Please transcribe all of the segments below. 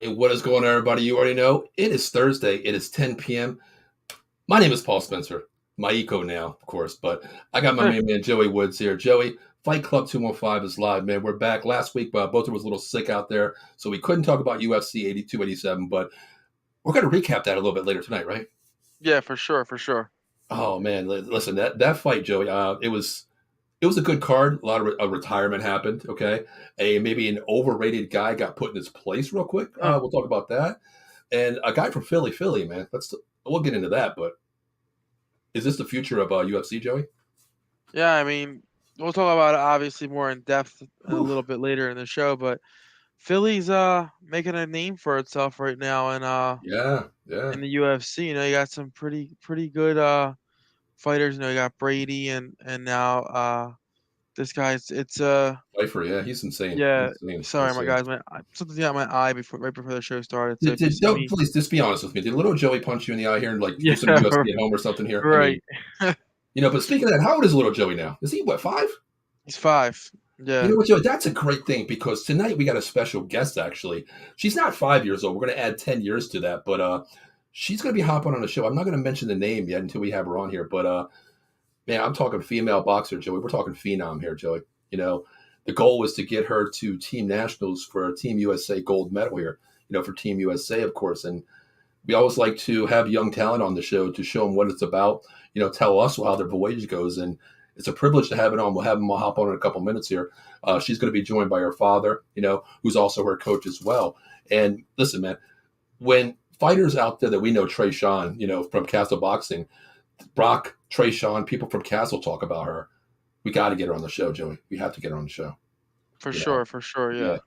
Hey, what is going on, everybody? You already know it is Thursday. It is 10 p.m. My name is Paul Spencer, my eco now, of course, but I got my main man Joey Woods here. Joey, Fight Club 215 is live, man. We're back last week, but both of us was a little sick out there, so we couldn't talk about UFC 82, 87, but we're going to recap that a little bit later tonight, right? Yeah, for sure, for sure. Oh man, listen, that fight, Joey, it was a good card. A lot of retirement happened. Okay, maybe an overrated guy got put in his place real quick. Uh, We'll talk about that. And a guy from Philly, man. We'll get into that. But is this the future of UFC, Joey? yeah, I mean, we'll talk about it obviously more in depth a Whew. little bit later in the show, but Philly's making a name for itself right now Yeah, yeah. in the UFC. You know, you got some pretty good fighters. You know, you got Brady and now this guy. It's Pfeiffer, yeah, he's insane. yeah. Insane, Sorry, my insane. guys, something got my eye right before the show started. So if you see Don't me, please just be honest with me. Did little Joey punch you in the eye here and like do yeah, some UFC at home or something here? I mean, right. but speaking of that, how old is little Joey now? Is he what, 5? He's 5. You Yeah. know what, Joe? That's a great thing because tonight we got a special guest. Actually, she's not 5 years old. We're going to add 10 years to that, but she's going to be hopping on the show. I'm not going to mention the name yet until we have her on here. But man, I'm talking female boxer, Joey. We're talking phenom here, Joey. You know, the goal was to get her to Team Nationals for a Team USA gold medal here. For Team USA, of course. And we always like to have young talent on the show to show them what it's about. Tell us how their voyage goes, and it's a privilege to have it on. We'll have them hop on in a couple minutes here. She's going to be joined by her father, who's also her coach as well. And listen, man, when fighters out there that we know, Trey Sean, from Castle Boxing, Brock, Trey Sean, people from Castle talk about her. We got to get her on the show, Joey. We have to get her on the show. For sure, Yeah. yeah.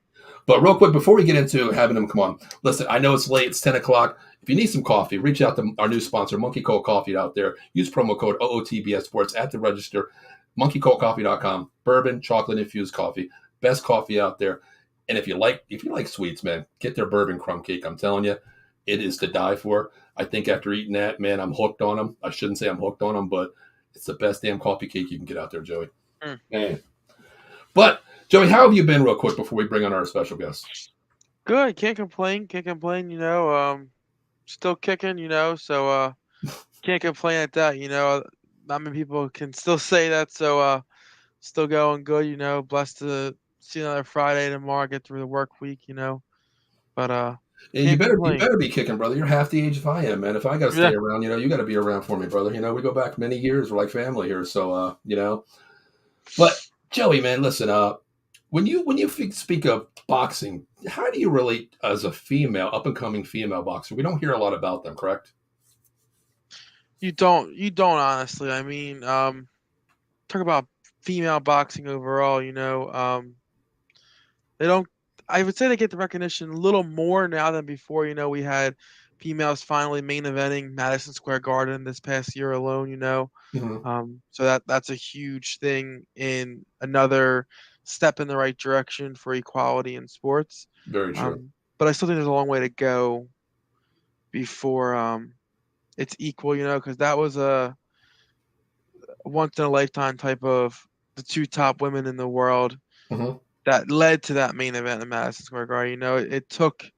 But real quick, before we get into having them come on, listen, I know it's late. It's 10 o'clock. If you need some coffee, reach out to our new sponsor, Monkey Cold Coffee out there. Use promo code OOTBS Sports at the register. MonkeyColdCoffee.com. Bourbon, chocolate-infused coffee. Best coffee out there. And if you like sweets, man, get their bourbon crumb cake. I'm telling you, it is to die for. I think after eating that, man, I'm hooked on them. I shouldn't say I'm hooked on them, but it's the best damn coffee cake you can get out there, Joey. Mm. Man. But Joey, how have you been real quick before we bring on our special guest? Good, can't complain, still kicking, so can't complain at that, not many people can still say that, so still going good, blessed to see another Friday tomorrow, get through the work week, but Yeah, you can't better you complain. better be kicking, brother. You're half the age if I am, man. If I got to Yeah. stay around, you got to be around for me, brother. We go back many years. We're like family here, so But Joey, man, listen. When you speak of boxing, how do you relate as a female, up and coming female boxer? We don't hear a lot about them, correct? You don't honestly. I mean, talk about female boxing overall, they don't. I would say they get the recognition a little more now than before. We had females finally main eventing Madison Square Garden this past year alone. Mm-hmm. So that's a huge thing in another step in the right direction for equality in sports. Very true. But I still think there's a long way to go before it's equal. Because that was a once in a lifetime type of the two top women in the world Mm-hmm. that led to that main event in Madison Square Garden. It took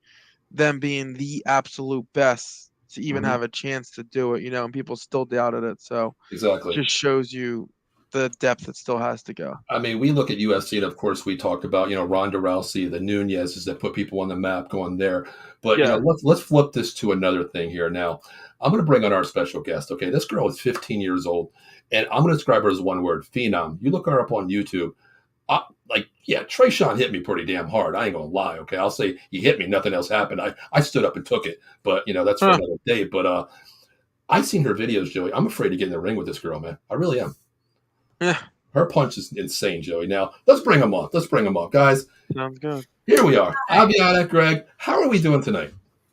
them being the absolute best to even Mm-hmm. have a chance to do it, and people still doubted it. So Exactly. just shows you the depth it still has to go. I mean, we look at UFC, and of course, we talked about Ronda Rousey, the Nunez's that put people on the map going there. But Yeah. let's flip this to another thing here. Now, I'm going to bring on our special guest. Okay, this girl is 15 years old, and I'm going to describe her as one word: phenom. You look her up on YouTube. Yeah, Trey Sean hit me pretty damn hard. I ain't gonna lie. Okay, I'll say he hit me. Nothing else happened. I stood up and took it, but that's for Huh. another day. But I seen her videos, Joey. I'm afraid to get in the ring with this girl, man. I really am. Yeah. Her punch is insane, Joey. Now, let's bring them on. Let's bring them on. Guys, Sounds good. here we are. Hi. Aviana, Gregg, how are we doing tonight?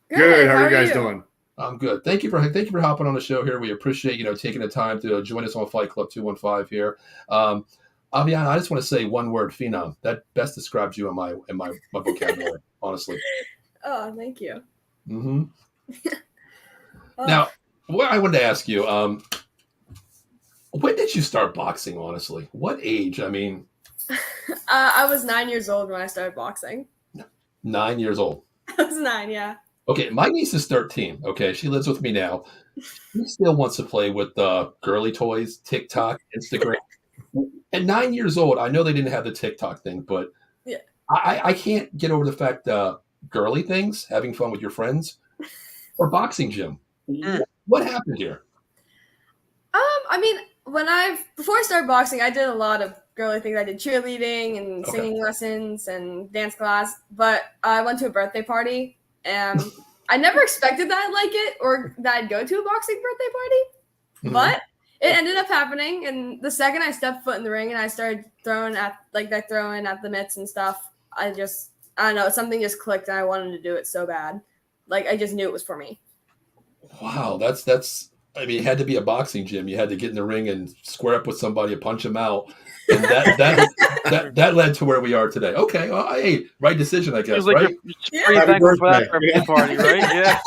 Good. How are you guys doing? I'm good. Thank you for hopping on the show here. We appreciate, taking the time to join us on Fight Club 215 here. Aviana, I just want to say one word, phenom. That best describes you in my vocabulary, honestly. Oh, thank you. Mm-hmm. Oh, Now, what I wanted to ask you, when did you start boxing, honestly? What age? I mean, I was 9 years old when I started boxing. 9 years old. I was 9, yeah. Okay, my niece is 13. Okay, she lives with me now. She still wants to play with girly toys, TikTok, Instagram. At 9 years old, I know they didn't have the TikTok thing, but Yeah. I can't get over the fact girly things, having fun with your friends, or boxing gym. What happened here? I mean, before I started boxing, I did a lot of girly things. I did cheerleading and singing lessons and dance class. But I went to a birthday party, and I never expected that I'd like it or that I'd go to a boxing birthday party. But it ended up happening, and the second I stepped foot in the ring and I started throwing at the mitts and stuff, I don't know, something just clicked and I wanted to do it so bad. Like, I just knew it was for me. Wow, that's. I mean, it had to be a boxing gym. You had to get in the ring and square up with somebody and punch them out, and that led to where we are today. Okay, well, hey, right decision, I guess. Like right? You're pretty thankful for that birthday party, right?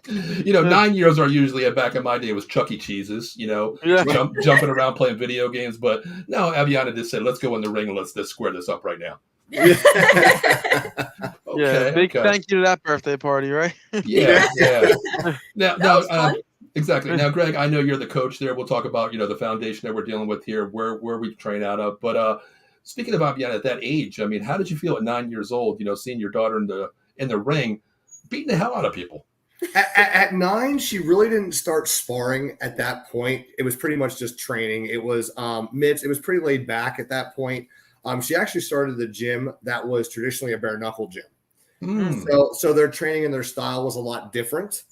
Yeah. 9 years are usually, back in my day, it was Chuck E. Cheese's. Jumping around playing video games. But no, Aviana just said, "Let's go in the ring and let's square this up right now." Big thank you to that birthday party, right? Yeah. Now, exactly. Now, Gregg, I know you're the coach there. We'll talk about the foundation that we're dealing with here, where we train out of. But speaking of Aviana, at that age, I mean, how did you feel at 9 years old? Seeing your daughter in the ring, beating the hell out of people. At 9, she really didn't start sparring at that point. It was pretty much just training. It was mitts. It was pretty laid back at that point. She actually started the gym that was traditionally a bare knuckle gym. So their training and their style was a lot different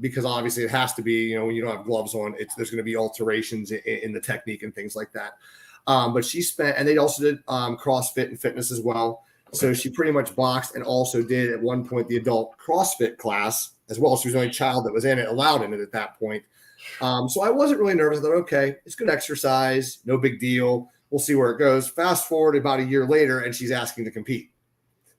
because obviously it has to be, when you don't have gloves on, there's going to be alterations in the technique and things like that. But she and they also did CrossFit and fitness as well. So she pretty much boxed and also did at one point the adult CrossFit class as well. She was the only child that was in it, allowed in it at that point. So I wasn't really nervous. I thought, okay, it's good exercise, no big deal. We'll see where it goes. Fast forward about a year later, and she's asking to compete.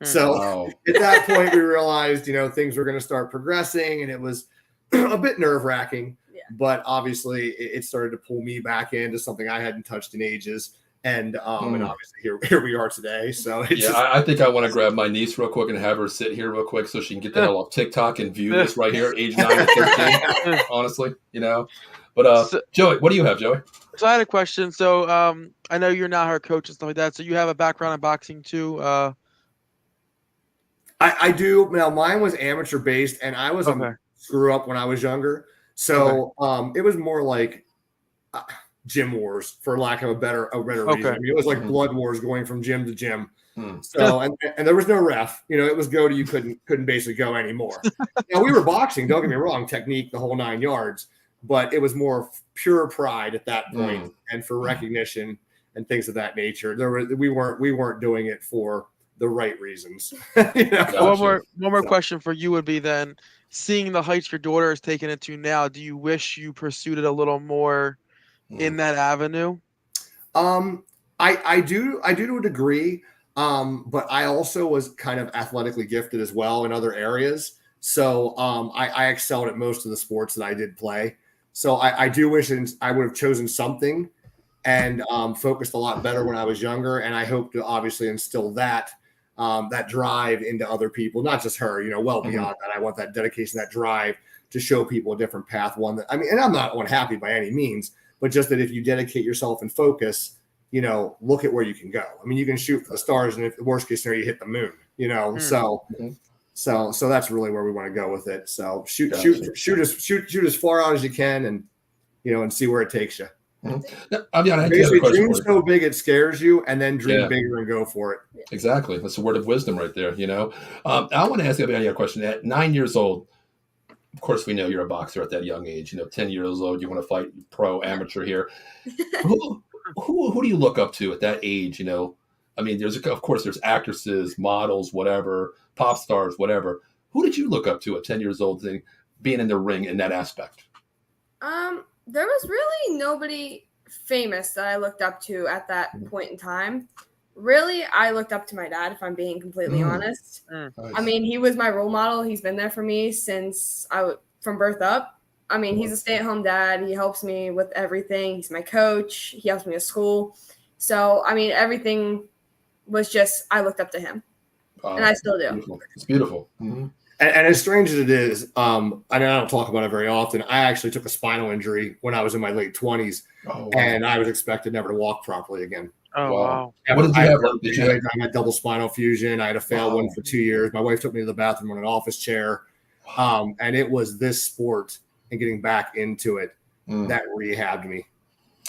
So at that point, we realized, things were going to start progressing, and it was a bit nerve-wracking. Yeah. But obviously, it started to pull me back into something I hadn't touched in ages. And obviously, here we are today. So I think I want to grab my niece real quick and have her sit here real quick so she can get the hell off TikTok and view this right here, age 9 or 13. Honestly, But Joey, what do you have, Joey? So I had a question. So I know you're not her coach and stuff like that. So you have a background in boxing too. I do. Now mine was amateur based, and I was a screw up when I was younger. So it was more like gym wars, for lack of a better reason. I mean, it was like blood wars going from gym to gym. So and there was no ref. It was go to you couldn't basically go anymore. Now we were boxing. Don't get me wrong, technique, the whole 9 yards. But it was more pure pride at that point, and for recognition and things of that nature. We weren't doing it for the right reasons. One more question for you would be then, seeing the heights your daughter is taking it to now, do you wish you pursued it a little more in that avenue? I do to a degree, but I also was kind of athletically gifted as well in other areas. So I excelled at most of the sports that I did play. So I do wish I would have chosen something and focused a lot better when I was younger. And I hope to obviously instill that drive into other people, not just her, well beyond that. I want that dedication, that drive to show people a different path. And I'm not unhappy by any means, but just that if you dedicate yourself and focus, look at where you can go. I mean, you can shoot for the stars, and if the worst case scenario, you hit the moon, So that's really where we want to go with it. So shoot as far out as you can, and see where it takes you. Basically, dream so big it scares you, and then dream bigger and go for it. Exactly, that's a word of wisdom right there. I want to ask you a question. At 9 years old, of course, we know you're a boxer at that young age. 10 years old, you want to fight pro, amateur here. Who do you look up to at that age? I mean, there's actresses, models, whatever, pop stars, whatever. Who did you look up to at 10 years old, being in the ring in that aspect? There was really nobody famous that I looked up to at that point in time. Really, I looked up to my dad, if I'm being completely honest. Nice. I mean, he was my role model. He's been there for me since from birth up. I mean, he's a stay-at-home dad. He helps me with everything. He's my coach. He helps me with school. So, I mean, everything was just, I looked up to him. and I still do. Beautiful. It's beautiful. Mm-hmm. And as strange as it is, I don't talk about it very often. I actually took a spinal injury when I was in my late 20s, and I was expected never to walk properly again. Oh, wow. What did you have? I had double spinal fusion. I had a failed one for 2 years. My wife took me to the bathroom on an office chair. And it was this sport and getting back into it that rehabbed me.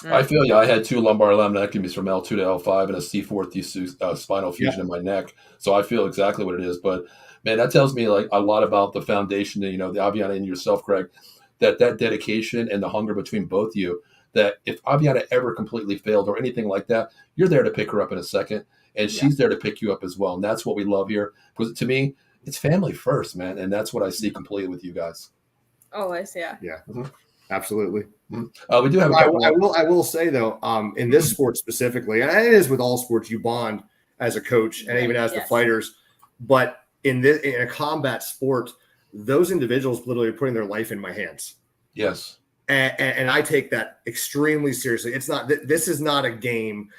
I feel you. I had 2 lumbar laminectomies from L2 to L5 and a C4 spinal fusion in my neck. So I feel exactly what it is. But man, that tells me like a lot about the foundation, the Aviana and yourself, Gregg, that dedication and the hunger between both of you, that if Aviana ever completely failed or anything like that, you're there to pick her up in a second. And she's there to pick you up as well. And that's what we love here. Because to me, it's family first, man. And that's what I see completely with you guys. Always, yeah. Yeah, absolutely. Mm-hmm. We do have a couple I will say, though, in this sport specifically, and it is with all sports, you bond as a coach and even as the fighters. But in a combat sport, those individuals literally are putting their life in my hands. Yes. And I take that extremely seriously. It's not this is not a game,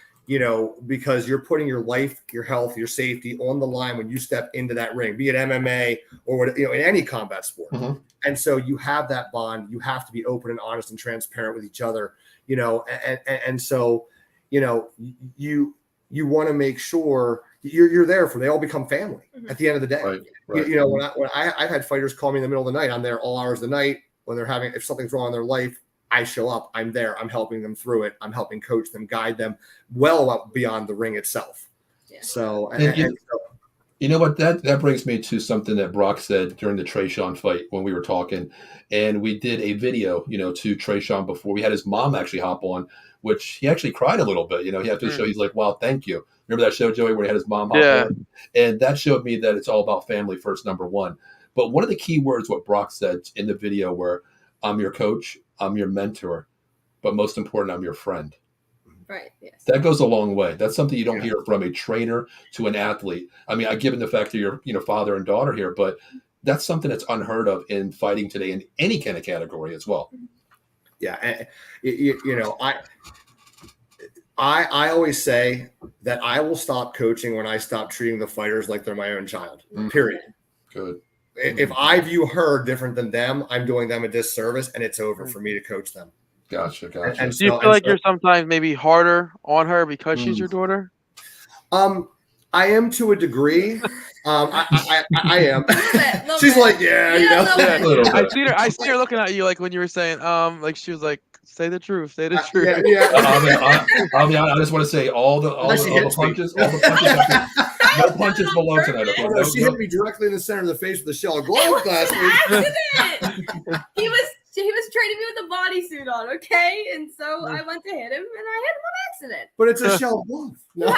because you're putting your life, your health, your safety on the line when you step into that ring, be it MMA or in any combat sport. Mm-hmm. And so you have that bond. You have to be open and honest and transparent with each other, and so, you want to make sure you're there for. They all become family at the end of the day. Right. When I've had fighters call me in the middle of the night, I'm there all hours of the night. When they're if something's wrong in their life, I show up. I'm there. I'm helping them through it. I'm helping coach them, guide them well up beyond the ring itself. Yeah. So, you know what? That brings me to something that Brock said during the Trayshawn fight when we were talking, and we did a video, to Trayshawn before. We had his mom actually hop on, which he actually cried a little bit. He had to show. He's like, "Wow, thank you." Remember that show, Joey, where he had his mom hop on? And that showed me that it's all about family first, number one. But one of the key words, what Brock said in the video, were, "I'm your coach, I'm your mentor, but most important, I'm your friend." Right. Yes. That goes a long way. That's something you don't hear from a trainer to an athlete. I mean, given the fact that you're father and daughter here, but that's something that's unheard of in fighting today in any kind of category as well. Yeah, I always say that I will stop coaching when I stop treating the fighters like they're my own child. Period. Good. If I view her different than them, I'm doing them a disservice, and it's over for me to coach them. Gotcha. And do you feel like you're sometimes maybe harder on her because she's your daughter? I am to a degree. I am. She's bit. like, I see her looking at you like when you were saying, like she was like, say the truth, say the truth. I just want to say all the punches, no punches below tonight. Okay? She hit me directly in the center of the face with a shell of glove last week. He was training me with a bodysuit on, okay? And so I went to hit him, and I hit him on accident. But it's a shell glove. No.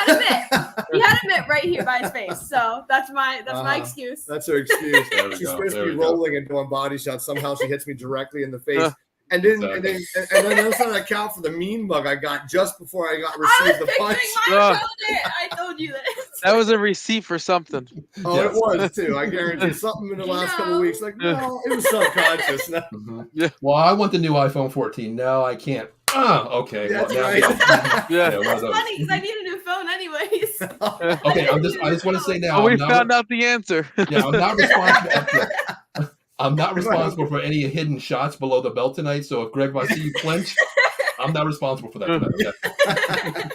He had a mitt right here by his face. So that's my excuse. That's her excuse. She's supposed to be rolling and doing body shots. Somehow she hits me directly in the face. And then that's not account for the mean bug I got just before I received the punch. I told you this. That was a receipt for something. Oh, yes. It was too. I guarantee something in the last couple of weeks. Like, no, it was subconscious. No. Mm-hmm. Yeah. Well, I want the new iPhone 14. No, I can't. Okay. That's right. That's funny because I need a new phone anyways. Okay, I just want to say now. We found out the answer. Yeah, I'm not responsible. I'm not responsible for any hidden shots below the belt tonight. So if Gregg, I see you clinch, I'm not responsible for that tonight.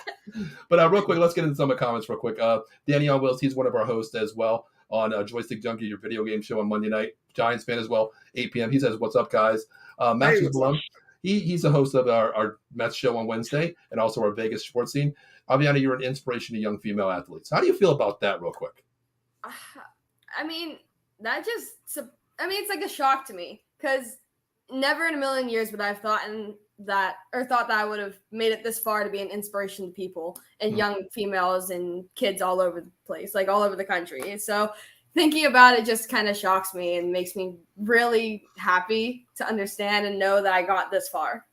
But real quick, let's get into some of the comments real quick. Danny on Wills, he's one of our hosts as well on Joystick Junkie, your video game show on Monday night. Giants fan as well, 8 p.m. He says, "What's up, guys?" Max Blum, he's a host of our Mets show on Wednesday and also our Vegas sports scene. Aviana, you're an inspiration to young female athletes. How do you feel about that, real quick? It's like a shock to me because never in a million years would I have thought that I would have made it this far to be an inspiration to people and young females and kids all over the place, like all over the country. And so thinking about it just kind of shocks me and makes me really happy to understand and know that I got this far.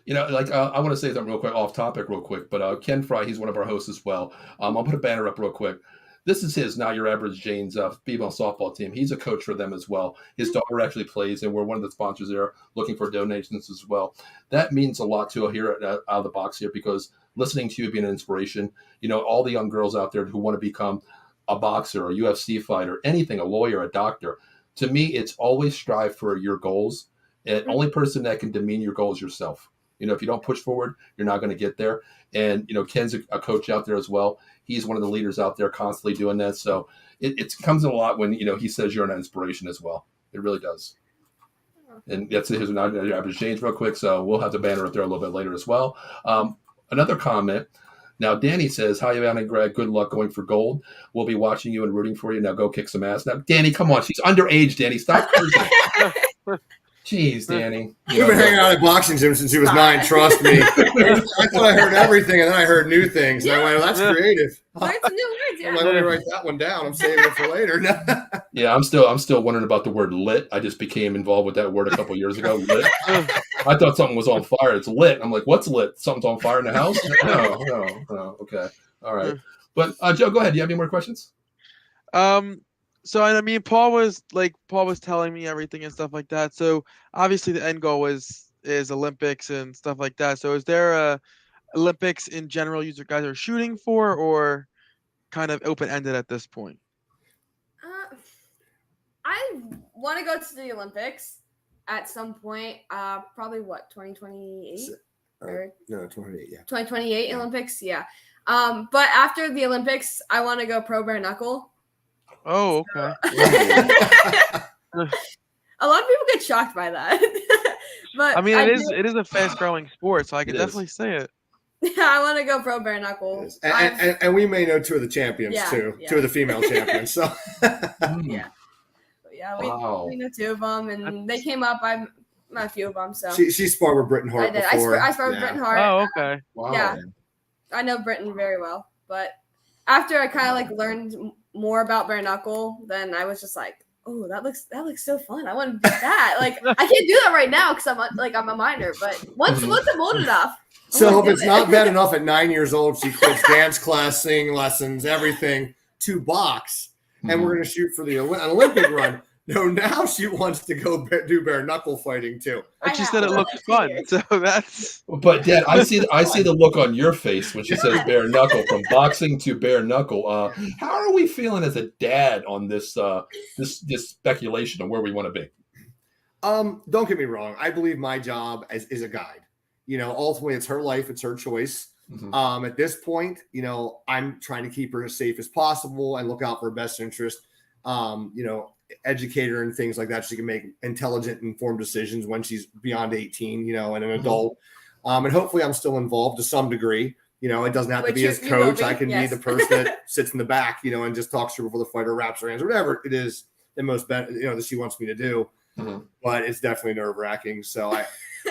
I want to say something real quick, off topic real quick, but Ken Fry, he's one of our hosts as well. I'll put a banner up real quick. This is his Not Your Average Jane's female softball team. He's a coach for them as well. His daughter actually plays, and we're one of the sponsors there looking for donations as well. That means a lot to here at Out of the Box here because listening to you being an inspiration, all the young girls out there who want to become a boxer, a UFC fighter, anything, a lawyer, a doctor. To me, it's always strive for your goals. And only person that can demean your goals is yourself. If you don't push forward, you're not going to get there. And, Ken's a coach out there as well. He's one of the leaders out there constantly doing that. So it comes in a lot when, he says you're an inspiration as well. It really does. And that's his average change real quick. So we'll have the banner up there a little bit later as well. Another comment. Now, Danny says, hi, Aviana and Gregg. Good luck going for gold. We'll be watching you and rooting for you. Now go kick some ass. Now, Danny, come on. She's underage, Danny. Stop cursing. Jeez, Danny. We've been hanging out at boxing gym since he was 9, trust me. I thought I heard everything, and then I heard new things. And I went, well, that's creative. Learn some new words, yeah. Let me write that one down. I'm saving it for later. Yeah, I'm still wondering about the word lit. I just became involved with that word a couple years ago. Lit. I thought something was on fire. It's lit. I'm like, what's lit? Something's on fire in the house? No. Okay. All right. But Joe, go ahead. Do you have any more questions? So I mean, Paul was telling me everything and stuff like that. So obviously the end goal is Olympics and stuff like that. So is there a Olympics in general you guys are shooting for, or kind of open ended at this point? I want to go to the Olympics at some point. Probably 2028? No, 28. Yeah. 2028 Olympics. Yeah. But after the Olympics, I want to go pro bare knuckle. Oh, okay. A lot of people get shocked by that. But I mean, it is a fast growing sport, so I could definitely say it. Yeah, I want to go pro bare knuckle. And we may know 2 of the champions too. Yeah. 2 of the female champions. So yeah. We know 2 of them, and they came up. I met a few of them. So she sparred with Britton Hart. I did. Before. I sparred with Britton Hart. Oh, okay. Wow. Yeah, I know Britton very well. But after I kind of learned more about bare knuckle, then I was just like, oh, that looks so fun. I want to do that. I can't do that right now because I'm a minor. But once I'm old enough. So if it's not bad enough at 9 years old, she quits dance class, singing lessons, everything to box, and we're going to shoot for the Olympic run. No, now she wants to go do bare knuckle fighting too. I just said it looks fun, so that's. But Dad, I see the look on your face when she says bare knuckle, from boxing to bare knuckle. How are we feeling as a dad on this speculation of where we want to be? Don't get me wrong. I believe my job is a guide. Ultimately, it's her life, it's her choice. Mm-hmm. At this point, I'm trying to keep her as safe as possible and look out for her best interest. Educate her and things like that so she can make intelligent, informed decisions when she's beyond 18, and an adult. And hopefully I'm still involved to some degree. It doesn't have to be as coach. I can be the person that sits in the back, and just talks to her before the fighter, wraps her hands, or whatever it is the most, that she wants me to do. Mm-hmm. But it's definitely nerve-wracking. So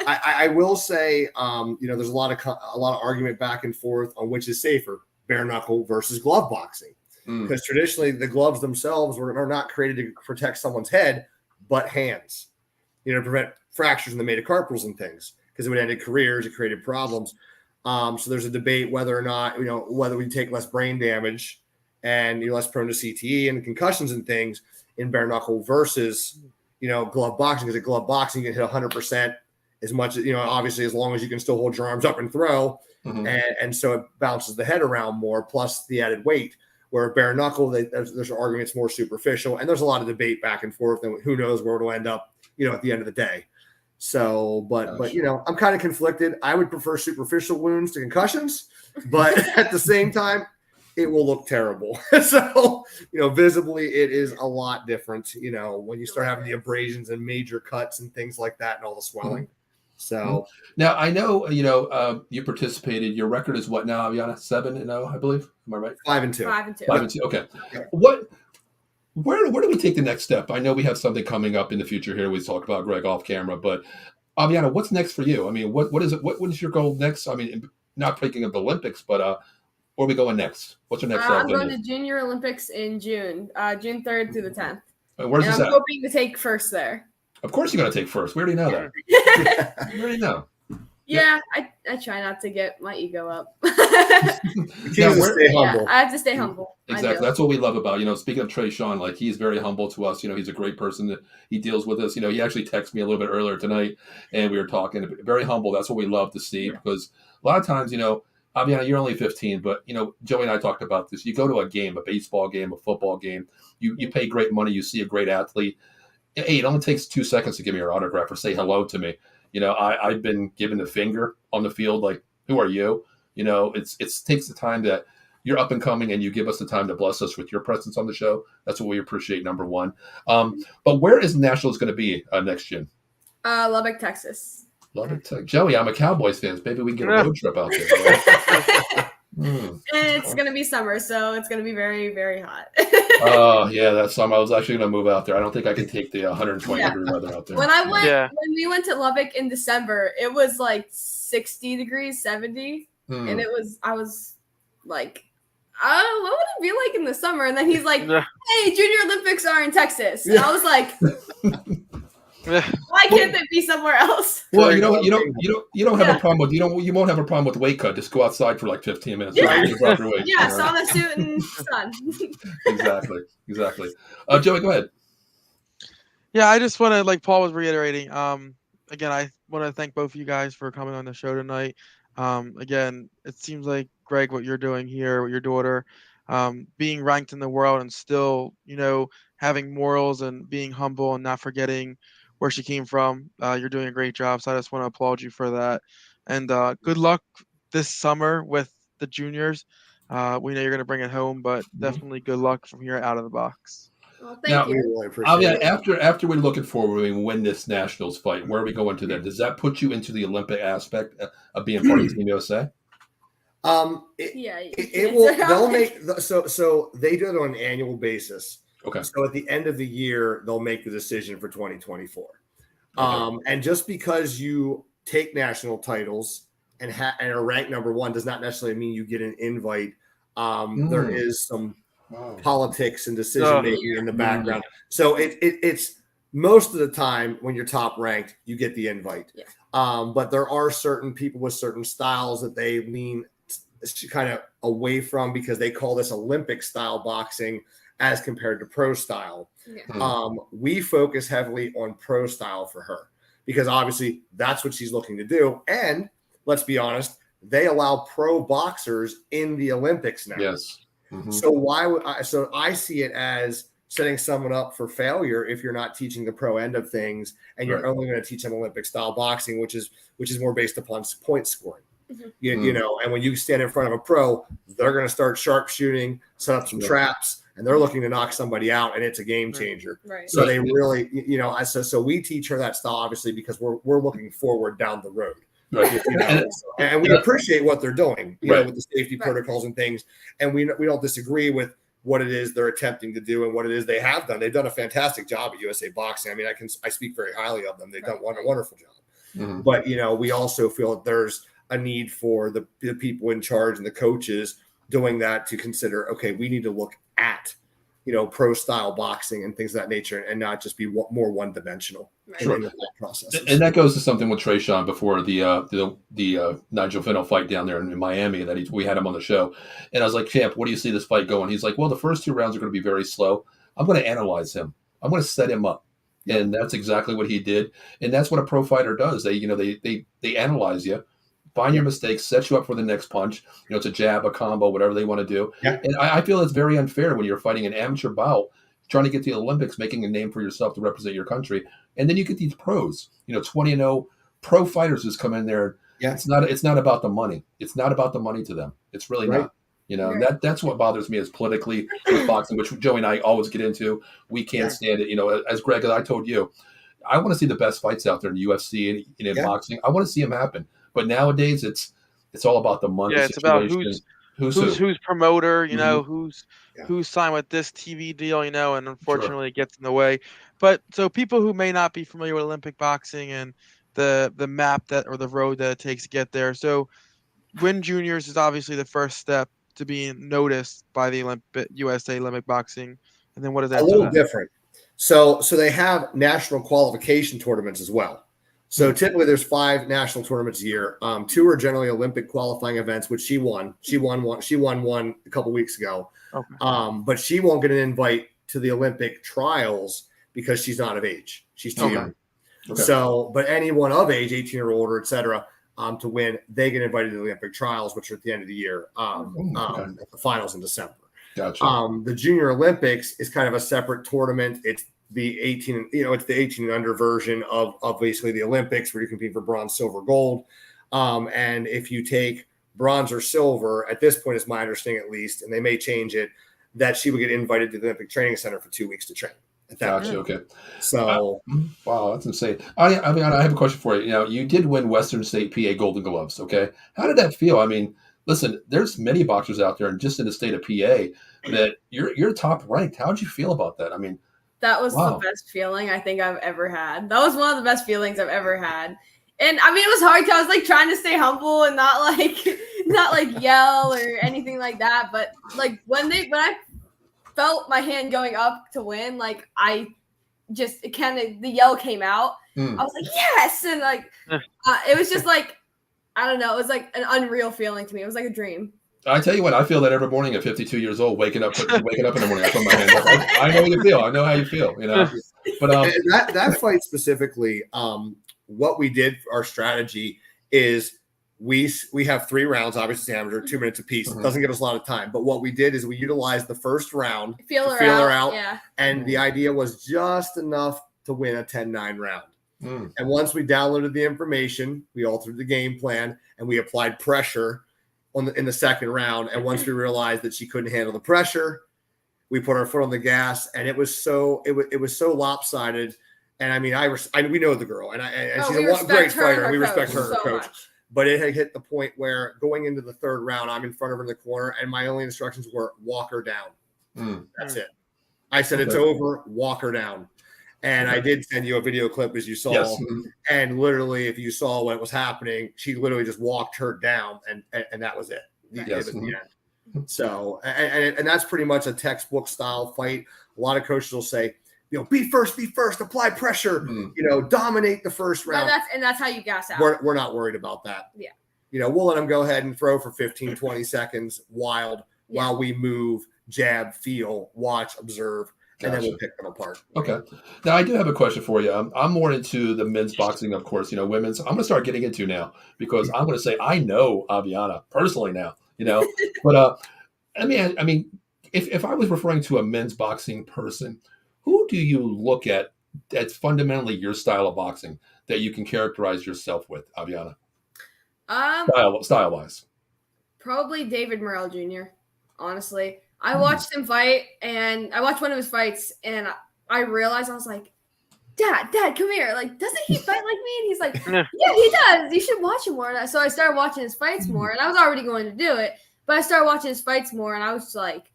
I will say, there's a lot of argument back and forth on which is safer, bare knuckle versus glove boxing. Because traditionally the gloves themselves are not created to protect someone's head, but hands, to prevent fractures in the metacarpals and things, because it would end careers, it created problems. So there's a debate whether or not, whether we take less brain damage and you're less prone to CTE and concussions and things in bare knuckle versus, glove boxing. Because at glove boxing, you can hit 100% as much as, obviously as long as you can still hold your arms up and throw. Mm-hmm. And so it bounces the head around more, plus the added weight. Where bare knuckle, there's arguments more superficial, and there's a lot of debate back and forth, and who knows where it'll end up, at the end of the day. So, but I'm kind of conflicted. I would prefer superficial wounds to concussions, but at the same time, it will look terrible. So, visibly, it is a lot different. When you start having the abrasions and major cuts and things like that, and all the swelling. So now I know, you participated. Your record is what now, Aviana? 7-0, I believe. Am I right? 5-2. 5-2. 5-2. Okay. Yeah. Where do we take the next step? I know we have something coming up in the future here. We talked about Gregg off camera, but Aviana, what's next for you? I mean, what is it? What is your goal next? I mean, not picking up the Olympics, but where are we going next? What's your next? I'm going to Junior Olympics in June 3rd through the 10th. Where's this I'm at? hoping to take first there. Of course you're going to take first. We already know that. We already know. Yeah, I try not to get my ego up. Stay humble. I have to stay humble. Exactly. That's what we love about, speaking of Trey Sean, he's very humble to us. He's a great person that he deals with us. He actually texted me a little bit earlier tonight and we were talking. Very humble. That's what we love to see because a lot of times, Aviana, you're only 15, but Joey and I talked about this. You go to a game, a baseball game, a football game. You pay great money. You see a great athlete. Hey, it only takes 2 seconds to give me your autograph or say hello to me. I've been given the finger on the field, like, who are you? It takes the time that you're up and coming, and you give us the time to bless us with your presence on the show. That's what we appreciate, number one. But where is Nationals going to be next June? Lubbock, Texas. Lubbock, Texas. Joey, I'm a Cowboys fan. Maybe we can get a road trip out there. It's going to be summer, so it's going to be very, very hot. Oh, yeah, that's summer. I was actually going to move out there. I don't think I can take the 120-degree weather out there. When we went to Lubbock in December, it was like 60 degrees, 70. And I was like, what would it be like in the summer? And then he's like, hey, Junior Olympics are in Texas. And I was like, why can't they be somewhere else? Well, you don't have a problem with you won't have a problem with weight cut. Just go outside for like 15 minutes. Yeah, sauna suit and sun. Exactly. Joey, go ahead. Yeah, I just want to, like Paul was reiterating. Again, I want to thank both of you guys for coming on the show tonight. Again, it seems like, Gregg, what you're doing here with your daughter, being ranked in the world and still, having morals and being humble and not forgetting where she came from. You're doing a great job. So I just want to applaud you for that. And good luck this summer with the juniors. We know you're going to bring it home, but definitely good luck from here out of the box. Well, thank you. Really appreciate it. After we're looking forward, we win this Nationals fight. Where are we going to then? Does that put you into the Olympic aspect of being part of Team USA? It will. They'll make so they do it on an annual basis. Okay. So at the end of the year, they'll make the decision for 2024. Okay. And just because you take national titles and are ranked number one does not necessarily mean you get an invite. There is some politics and decision making in the background. So it's most of the time when you're top ranked, you get the invite. Yeah. But there are certain people with certain styles that they lean kind of away from because they call this Olympic style boxing as compared to pro style. Yeah. We focus heavily on pro style for her because obviously that's what she's looking to do. And let's be honest, they allow pro boxers in the Olympics now. Yes. So I see it as setting someone up for failure if you're not teaching the pro end of things and you're only going to teach them Olympic style boxing, which is more based upon point scoring. You know, and when you stand in front of a pro, they're going to start sharpshooting, set up some traps, and they're looking to knock somebody out, and it's a game changer. Right. So they really, so we teach her that style obviously because we're looking forward down the road. Right. And we appreciate what they're doing, know, with the safety protocols and things, and we don't disagree with what it is they're attempting to do and what it is they have done. They've done a fantastic job at USA Boxing. I mean, I speak very highly of them. They've done a wonderful job. But we also feel that there's a need for the people in charge and the coaches doing that to consider, okay, we need to look at, pro style boxing and things of that nature and not just be more one dimensional in the process. And that goes to something with Trayshawn before the Nigel Fino fight down there in Miami that we had him on the show. And I was like, champ, what do you see this fight going? He's like, well, the first 2 rounds are going to be very slow. I'm going to analyze him. I'm going to set him up. And that's exactly what he did. And that's what a pro fighter does. They analyze you, find your mistakes, set you up for the next punch. It's a jab, a combo, whatever they want to do. Yeah. And I feel it's very unfair when you're fighting an amateur bout, trying to get to the Olympics, making a name for yourself to represent your country. And then you get these pros, 20-0 pro fighters just come in there. Yeah. It's not about the money. It's not about the money to them. It's really not. And that's what bothers me as politically with boxing, which Joey and I always get into. We can't stand it. As Gregg, as I told you, I want to see the best fights out there in the UFC and in boxing. I want to see them happen. But nowadays, it's all about the money. Yeah, it's about who's promoter, who's signed with this TV deal, and unfortunately it gets in the way. But so people who may not be familiar with Olympic boxing and the map or the road that it takes to get there. So win juniors is obviously the first step to being noticed by the USA Olympic boxing. And then what is that? A little different. So they have national qualification tournaments as well. So typically there's 5 national tournaments a year. 2 are generally Olympic qualifying events, which she won. She won one a couple weeks ago. Okay. But she won't get an invite to the Olympic trials because she's not of age. She's too young. Okay. So, but anyone of age, 18 or older, et cetera, to win, they get invited to the Olympic trials, which are at the end of the year, the finals in December. Gotcha. The Junior Olympics is kind of a separate tournament. It's the 18, it's the 18 and under version of basically the Olympics, where you compete for bronze, silver, gold. And if you take bronze or silver, at this point, is my understanding at least, and they may change it, that she would get invited to the Olympic Training Center for 2 weeks to train. Gotcha. Okay. So, wow, that's insane. I mean, I have a question for you. You did win Western State PA Golden Gloves. Okay, how did that feel? I mean, listen, there's many boxers out there, and just in the state of PA, that you're top ranked. How did you feel about that? I mean, that was the best feeling I think I've ever had. That was one of the best feelings I've ever had. And I mean, it was hard because I was like trying to stay humble and not like yell or anything like that. But like when I felt my hand going up to win, like the yell came out. I was like, yes. And like, it was just like, I don't know. It was like an unreal feeling to me. It was like a dream. I tell you what, I feel that every morning at 52 years old, waking up in the morning, I put my hand up. I know how you feel. I know how you feel, But that fight specifically, what we did, our strategy is we have 3 rounds, obviously amateur, 2 minutes apiece. It doesn't give us a lot of time. But what we did is we utilized the first round to feel her out. Yeah. And the idea was just enough to win a 10-9 round. And once we downloaded the information, we altered the game plan and we applied pressure in the second round. And once we realized that she couldn't handle the pressure, we put our foot on the gas, and it was so lopsided. And I mean, we know the girl, and she's a great fighter. We respect her and her coach. But it had hit the point where going into the third round, I'm in front of her in the corner, and my only instructions were walk her down. That's it. I said, it's over, walk her down. And I did send you a video clip, as you saw. Yes. And literally, if you saw what was happening, she literally just walked her down, and that was it. Yes. At the end. So, and that's pretty much a textbook style fight. A lot of coaches will say, be first, apply pressure, dominate the first round. That's how you gas out. We're not worried about that. Yeah. We'll let them go ahead and throw for 15, 20 seconds while we move, jab, feel, watch, observe. And then we'll pick them apart. Okay. Now, I do have a question for you. I'm more into the men's boxing, of course, women's. I'm going to start getting into now because I'm going to say I know Aviana personally now, But, I mean, if I was referring to a men's boxing person, who do you look at that's fundamentally your style of boxing that you can characterize yourself with, Aviana? Style-wise. Probably David Morrell Jr., honestly. I watched him fight, and I watched one of his fights, and I realized, I was like, Dad, come here. Like, doesn't he fight like me? And he's like, yeah, he does. You should watch him more. So I started watching his fights more, and I was already going to do it, but I started watching his fights more, and I was just like,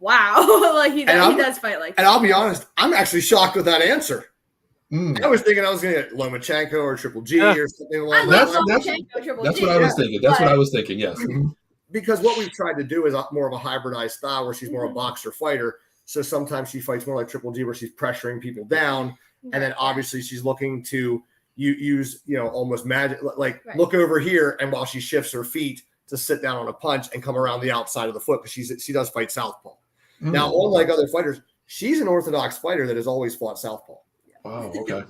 wow. Like, he does fight like that. And I'll be honest, I'm actually shocked with that answer. I was thinking I was going to get Lomachenko or Triple G or something like that. That's what I was thinking. That's what I was thinking, yes. Because what we've tried to do is more of a hybridized style where she's more a boxer fighter. So sometimes she fights more like Triple G where she's pressuring people down. And then obviously she's looking to use, almost magic, look over here. And while she shifts her feet to sit down on a punch and come around the outside of the foot, because she does fight southpaw. Now, unlike other fighters, she's an orthodox fighter that has always fought southpaw. Wow, okay.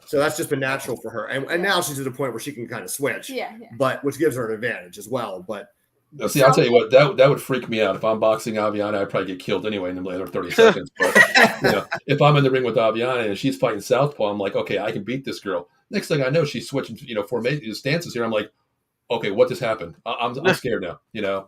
So that's just been natural for her. And now she's at a point where she can kind of switch. Yeah. But which gives her an advantage as well. But see, I'll tell you what, that would freak me out. If I'm boxing Aviana, I'd probably get killed anyway in the later 30 seconds. But if I'm in the ring with Aviana and she's fighting southpaw, I'm like, okay, I can beat this girl. Next thing I know, she's switching, formation stances here. I'm like, okay, what just happened? I'm scared now.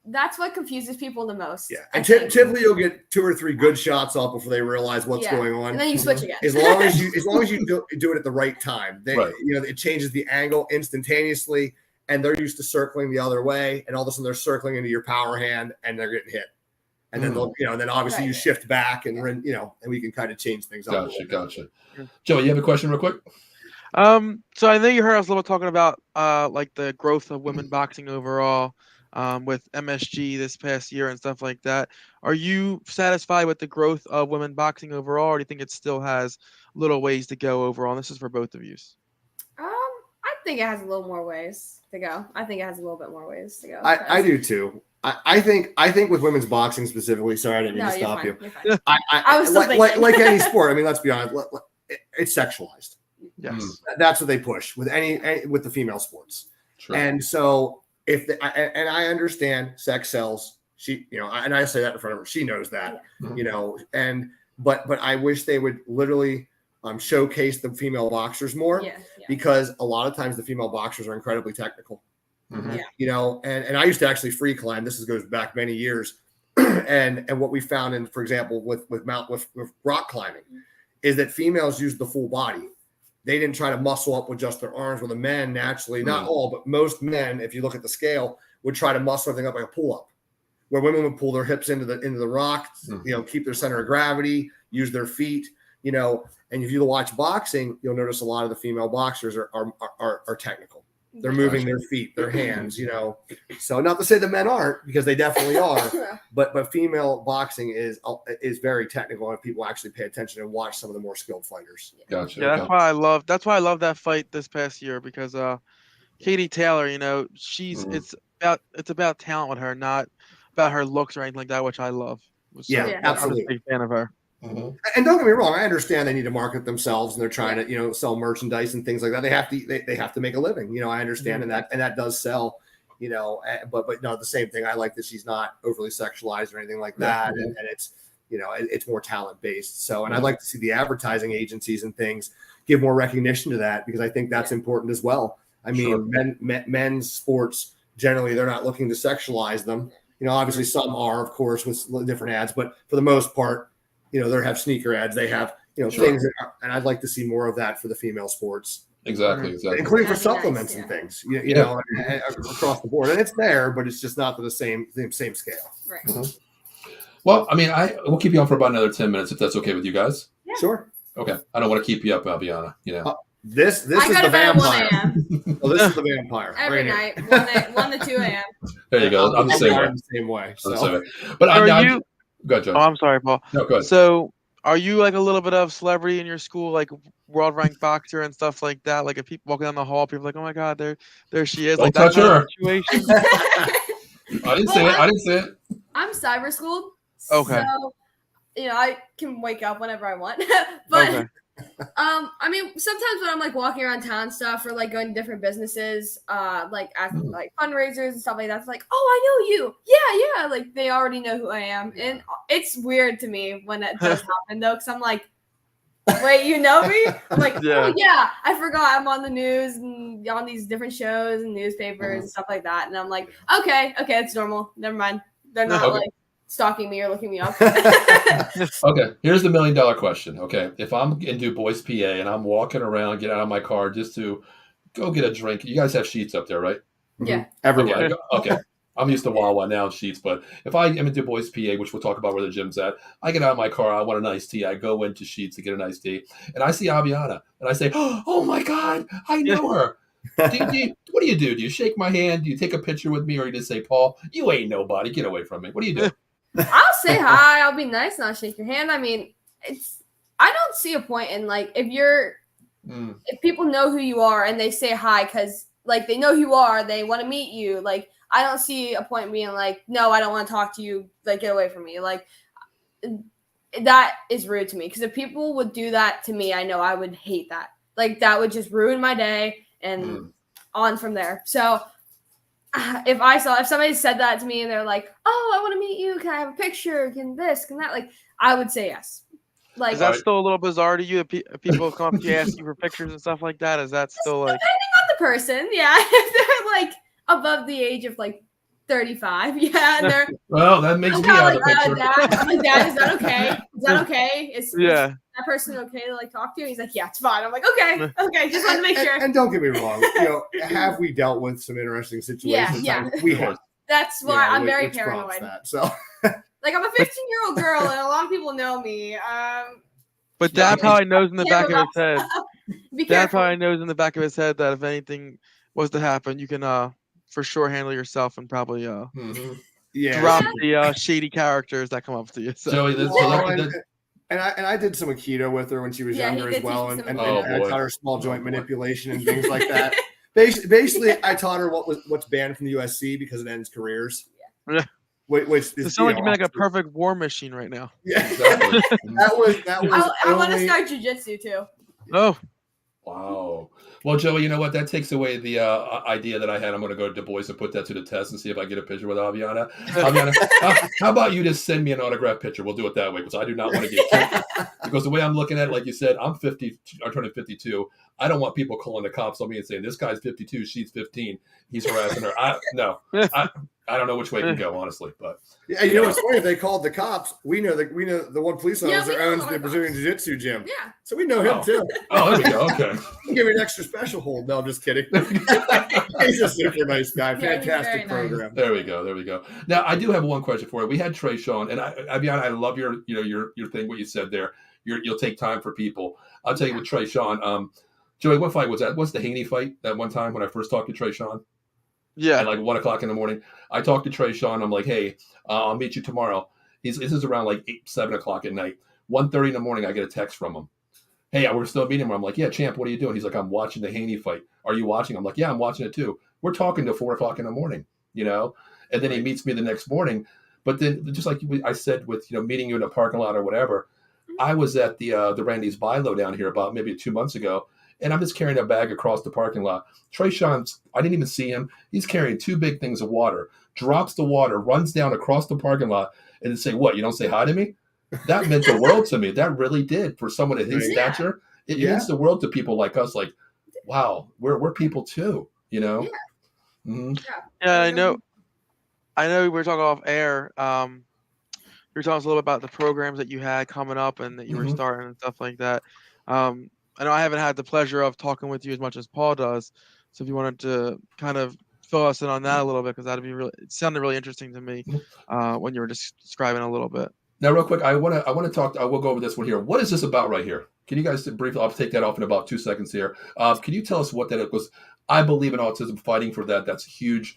That's what confuses people the most. Yeah, and typically you'll get 2 or 3 good shots off before they realize what's going on, and then you switch again. As long as you do it at the right time, it changes the angle instantaneously. And they're used to circling the other way, and all of a sudden they're circling into your power hand, and they're getting hit. And then then obviously you shift back, and and we can kind of change things up. Gotcha. Joe, you have a question, real quick? So I know you heard us a little talking about like the growth of women boxing overall, with MSG this past year and stuff like that. Are you satisfied with the growth of women boxing overall, or do you think it still has little ways to go overall? And this is for both of you. I think it has a little more ways to go. I think it has a little bit more ways to go. I do too. I think with women's boxing specifically. Sorry, I didn't mean to stop you. I was still like any sport. I mean, let's be honest. It's sexualized. Yes. That's what they push with any with the female sports. Sure. And so and I understand sex sells. She, and I say that in front of her. She knows that, but I wish they would literally showcase the female boxers more because a lot of times the female boxers are incredibly technical. And I used to actually free climb. This goes back many years. and what we found in, for example, with rock climbing is that females use the full body. They didn't try to muscle up with just their arms. Where the men naturally, not all, but most men, if you look at the scale, would try to muscle everything up like a pull up. Where women would pull their hips into the rock, keep their center of gravity, use their feet, And if you watch boxing, you'll notice a lot of the female boxers are technical. They're moving their feet, their hands, So not to say the men aren't, because they definitely are, but female boxing is very technical, and people actually pay attention and watch some of the more skilled fighters. Gotcha. Yeah, that's why I love that fight this past year, because Katie Taylor, she's it's about talent with her, not about her looks or anything like that, which I love. So absolutely. I'm a big fan of her. Mm-hmm. And don't get me wrong, I understand they need to market themselves and they're trying to, sell merchandise and things like that. They have to make a living. I understand, and that does sell. But no, the same thing. I like that she's not overly sexualized or anything like that, and it's it's more talent based. So, and I'd like to see the advertising agencies and things give more recognition to that, because I think that's important as well. I mean, men's sports generally, they're not looking to sexualize them. Obviously some are, of course, with different ads, but for the most part, they have sneaker ads. They have, things that and I'd like to see more of that for the female sports. Exactly. Including for supplements and things, across the board. And it's there, but it's just not to the same scale. Right. Mm-hmm. Well, I mean, we'll keep you on for about another 10 minutes if that's okay with you guys. Yeah. Sure. Okay. I don't want to keep you up, Aviana. This is the vampire. Well, this is the vampire. Every right night, 1 to 2 a.m. There you go. I'm the same way. So. But go ahead, Joe. Oh, I'm sorry, Paul. No, go ahead. So, are you like a little bit of celebrity in your school, like world ranked boxer and stuff like that? Like if people walking down the hall, people are like, "Oh my God, there she is!" Don't Like touch that her. Situation. I didn't say it. I'm cyber schooled. Okay. So, I can wake up whenever I want. But Okay. I mean, sometimes when I'm like walking around town stuff, or like going to different businesses, like fundraisers and stuff like that, it's like, oh, I know you. Yeah. Like they already know who I am. And it's weird to me when it does happen though, because I'm like, wait, you know me? I'm like, oh yeah, I forgot I'm on the news and on these different shows and newspapers and stuff like that. And I'm like, okay, it's normal. Never mind. They're not like stalking me or looking me up. Okay, here's the $1 million question. Okay, if I'm in Dubois, PA, and I'm walking around, get out of my car just to go get a drink. You guys have Sheets up there, right? Yeah. Everywhere. Okay. I'm used to Wawa now and Sheets, but if I am in Dubois, PA, which we'll talk about where the gym's at, I get out of my car, I want an iced tea. I go into Sheets to get an iced tea, and I see Aviana, and I say, oh my God, I know her. What do you do? Do you shake my hand? Do you take a picture with me, or you just say, Paul, you ain't nobody, get away from me? What do you do? I'll say hi. I'll be nice, not shake your hand. I mean, I don't see a point in like if people know who you are and they say hi because like they know who you are, they want to meet you. Like I don't see a point in being like, no, I don't want to talk to you. Like get away from me. Like that is rude to me, because if people would do that to me, I know I would hate that. Like that would just ruin my day and on from there. So. If somebody said that to me and they're like, "Oh, I want to meet you. Can I have a picture? Can this? Can that?" Like, I would say yes. Like, is that still a little bizarre to you? If people come up to you, ask you for pictures and stuff like that, is that still like depending on the person? Yeah, if they're like above the age of like 35, yeah, and they're well, that makes me out of the picture. I'm like, Dad, is that okay? Is that okay? Is that person okay to like talk to you? He's like, yeah, it's fine. I'm like, okay, just want to make sure. And don't get me wrong, have we dealt with some interesting situations? Yeah. We have. That's why I'm very paranoid. So, like, I'm a 15-year-old girl, and a lot of people know me. But Dad probably knows in the back of his head. Dad probably knows in the back of his head that if anything was to happen, you can for sure handle yourself and probably drop the shady characters that come up to you. So. Joey, and I did some Aikido with her when she was younger as well, and I taught her small joint manipulation and things like that. Basically, I taught her what's banned from the USC because it ends careers. Yeah. Which is, it sounds like you're like a perfect war machine right now. Yeah, exactly. that was. I want to start jujitsu too. Oh, Wow. Well, Joey, you know what? That takes away the idea that I had. I'm going to go to Dubois and put that to the test and see if I get a picture with Aviana. Aviana, how about you just send me an autograph picture? We'll do it that way because I do not want to get kicked. Because the way I'm looking at it, like you said, I'm 50. I'm turning 52. I don't want people calling the cops on me and saying, this guy's 52, she's 15. He's harassing her. I don't know which way it can go, honestly. But yeah, you know what's funny? If they called the cops, we know the one police officer owns the Brazilian Jiu-Jitsu gym. Yeah. So we know him too. Oh, there we go. Okay. Give me an extra special hold. No, I'm just kidding. He's a super nice guy. Fantastic program. Nice. There we go. Now I do have one question for you. We had Trey Sean, and Aviana, I love your thing, what you said there. You'll take time for people. I'll tell you with Trey Sean. Joey, what fight was that? What's the Haney fight that one time when I first talked to Trey Sean? Yeah. At like 1 o'clock in the morning. I talked to Trey Sean. I'm like, hey, I'll meet you tomorrow. This is around like 7 o'clock at night. 1:30 in the morning, I get a text from him. Hey, we're still meeting him. I'm like, yeah, champ, what are you doing? He's like, I'm watching the Haney fight. Are you watching? I'm like, yeah, I'm watching it too. We're talking till 4 o'clock in the morning, And then he meets me the next morning. But then just like I said with, meeting you in a parking lot or whatever, I was at the Randy's Bilo down here about maybe 2 months ago. And I'm just carrying a bag across the parking lot. Trey Sean's, I didn't even see him. He's carrying 2 big things of water, drops the water, runs down across the parking lot, and then say, what, you don't say hi to me? That meant the world to me. That really did. For someone of his stature, it means the world to people like us. Like, wow, we're people too, Yeah. Mm-hmm. Yeah, I know we were talking off air. You were talking us a little bit about the programs that you had coming up and that you were starting and stuff like that. I know I haven't had the pleasure of talking with you as much as Paul does. So if you wanted to kind of fill us in on that a little bit, because it sounded really interesting to me when you were just describing a little bit. Now, real quick, I want to talk. I will go over this one here. What is this about right here? Can you guys briefly? I'll take that off in about 2 seconds here. Can you tell us what that was? I believe in autism. Fighting for that. That's a huge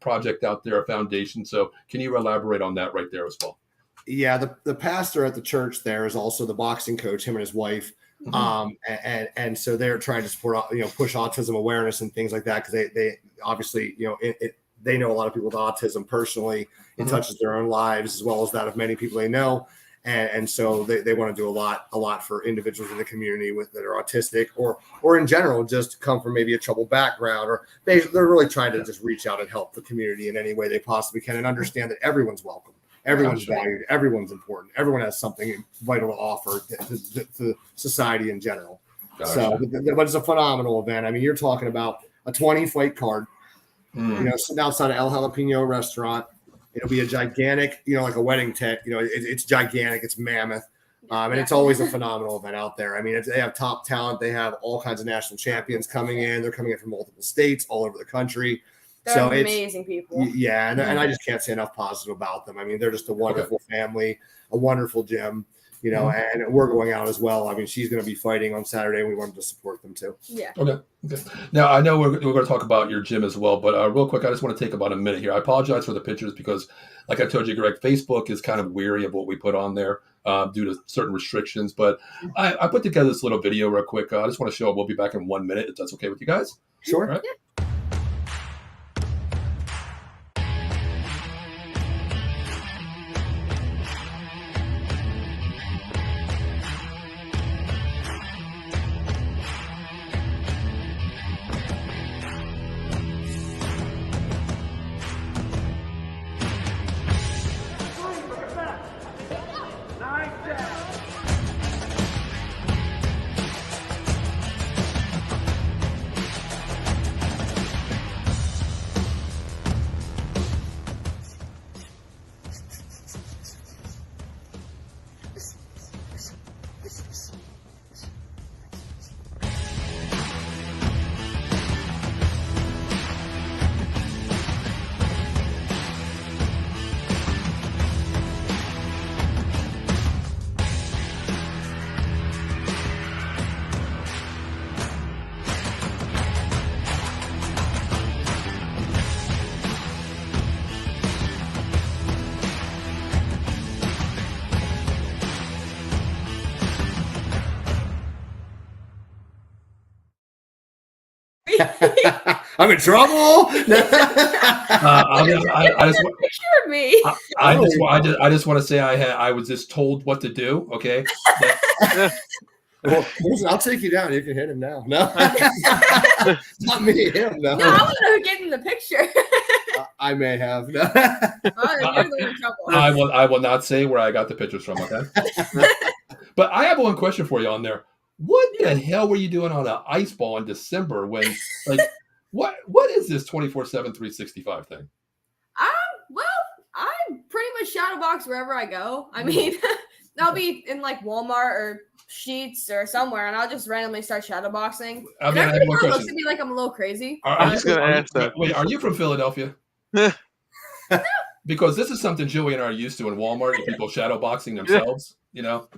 project out there, a foundation. So, can you elaborate on that right there as well? Yeah, the pastor at the church there is also the boxing coach. Him and his wife. And so they're trying to support, push autism awareness and things like that because they obviously, they know a lot of people with autism personally. It touches their own lives as well as that of many people they know, and so they want to do a lot for individuals in the community that are autistic or in general just come from maybe a troubled background, or they're really trying to just reach out and help the community in any way they possibly can and understand that everyone's welcome. Everyone's valued. Everyone's important. Everyone has something vital to offer to society in general. Gotcha. So, but it's a phenomenal event. I mean, you're talking about a 20-fight card, sitting outside of El Jalapeno restaurant. It'll be a gigantic, like a wedding tent. It's gigantic. It's mammoth. And it's always a phenomenal event out there. I mean, they have top talent. They have all kinds of national champions coming in. They're coming in from multiple states all over the country. They're amazing people. Yeah, and I just can't say enough positive about them. I mean, they're just a wonderful family, a wonderful gym, and we're going out as well. I mean, she's going to be fighting on Saturday, and we wanted to support them too. Yeah. Okay. Now, I know we're going to talk about your gym as well, but real quick, I just want to take about a minute here. I apologize for the pictures because, like I told you, Greg, Facebook is kind of weary of what we put on there due to certain restrictions, but I put together this little video real quick. I just want to show it. We'll be back in 1 minute, if that's okay with you guys. Sure. Right? Yeah. I'm in trouble. I just want to say I was just told what to do. Okay. Well, listen, I'll take you down. You can hit him now. No, not me. Him. No. No, I want to get in the picture. I may have. No. Oh, you're the one in trouble. I will not say where I got the pictures from. Okay. But I have one question for you on there. What the hell were you doing on an ice ball in December when, like, what is this 24/7, 365 thing? Well, I pretty much shadow box wherever I go. I mean, I'll be in like Walmart or Sheets or somewhere, and I'll just randomly start shadow boxing. I And mean, I have everybody one kind of looks question. at me like I'm a little crazy. I'm just gonna ask that. Wait, are you from Philadelphia? Because this is something Joey and I are used to in Walmart. People shadow boxing themselves, you know.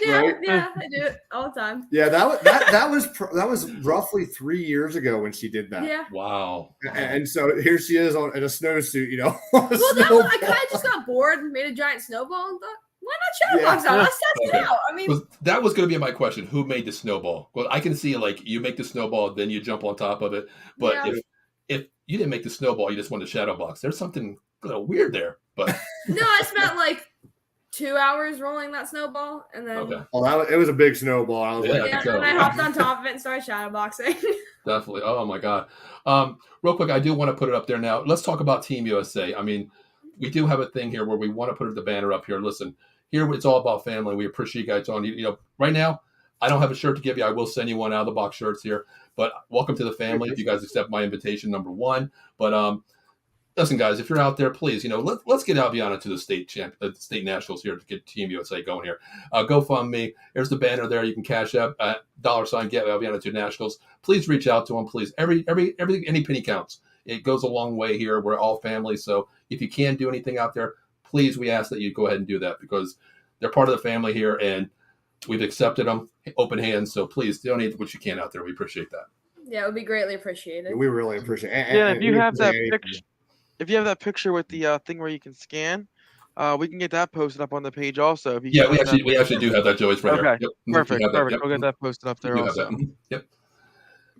Yeah, Right? yeah, I do it all the time. Yeah, that was roughly 3 years ago when she did that. Yeah. Wow. And so here she is in a snowsuit, you know. Well, I kind of just got bored, made a giant snowball, and thought, why not shadow box out? Let's test it out. I mean, That was going to be my question. Who made the snowball? Well, I can see like you make the snowball, then you jump on top of it. But Yeah. if you didn't make the snowball, you just wanted to shadow box. There's something a little weird there. But no, I spent like 2 hours rolling that snowball, and then okay, Oh, it was a big snowball. I was Yeah. like, and I hopped on top of it and started shadow boxing. definitely. Oh my God. Real quick, I do want to put it up there now. Let's talk about Team USA. I mean, we do have a thing here where we want to put the banner up here. Listen, here it's all about family. We appreciate you guys on. You know, right now, I don't have a shirt to give you. I will send you one out of the box shirts here. But welcome to the family. If you guys accept my invitation, number one. But listen, guys, if you're out there, please, you know, let's get Aviana to the state nationals here to get Team USA going here. GoFundMe. There's the banner there. You can cash up $, get Aviana to nationals. Please reach out to them. Please, everything, any penny counts. It goes a long way here. We're all family. So if you can do anything out there, please, we ask that you go ahead and do that because they're part of the family here and we've accepted them open hands. So please donate what you can out there. We appreciate that. Yeah, it would be greatly appreciated. we really appreciate it. Yeah, if you have that picture, with the thing where you can scan, we can get that posted up on the page also. If you Yeah, can we get that- actually do have that, Joey. It's right Okay, here. Yep. perfect. We have that. Yep. We'll get that posted up We there do have also. that. Yep.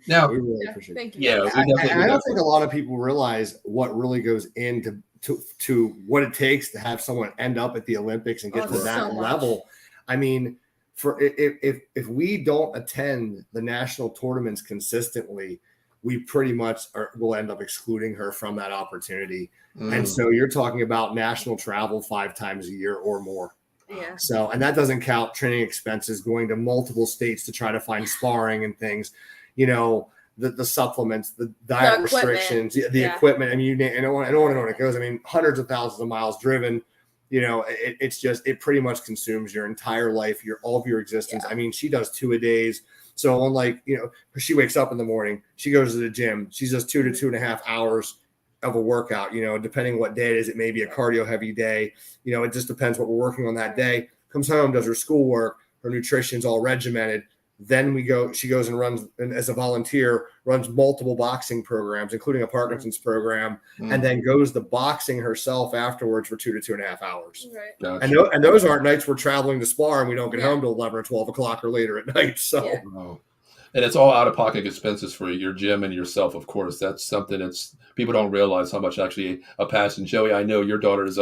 Now, we really Yeah, appreciate it. thank you. yeah, we guys. definitely And I don't do think a lot of people realize what really goes into to what it takes to have someone end up at the Olympics and get Oh, to so that much. level. I mean, for if we don't attend the national tournaments consistently, we pretty much will end up excluding her from that opportunity. And so you're talking about national travel 5 times a year or more. Yeah. So, and that doesn't count training expenses, going to multiple states to try to find sparring and things, you know, the supplements, the diet The equipment. restrictions, the Yeah. equipment. I mean, and on and on it goes. I mean, hundreds of thousands of miles driven, you know, it pretty much consumes your entire life, all of your existence. Yeah. I mean, she does 2-a-days. So unlike, you know, she wakes up in the morning, she goes to the gym, she does 2 to 2.5 hours of a workout, you know, depending what day it is. It may be a cardio heavy day. You know, it just depends what we're working on that day. Comes home, does her schoolwork, her nutrition's all regimented. Then she goes and runs, and as a volunteer, runs multiple boxing programs, including a Parkinson's program, and then goes to boxing herself afterwards for 2 to 2.5 hours. Right. Gotcha. And those aren't nights we're traveling to spar and we don't get Yeah. home till 11 or 12 o'clock or later at night. So Yeah. Oh. And it's all out-of-pocket expenses for your gym and yourself, of course. That's something that's people don't realize how much actually a passion. Joey, I know your daughter's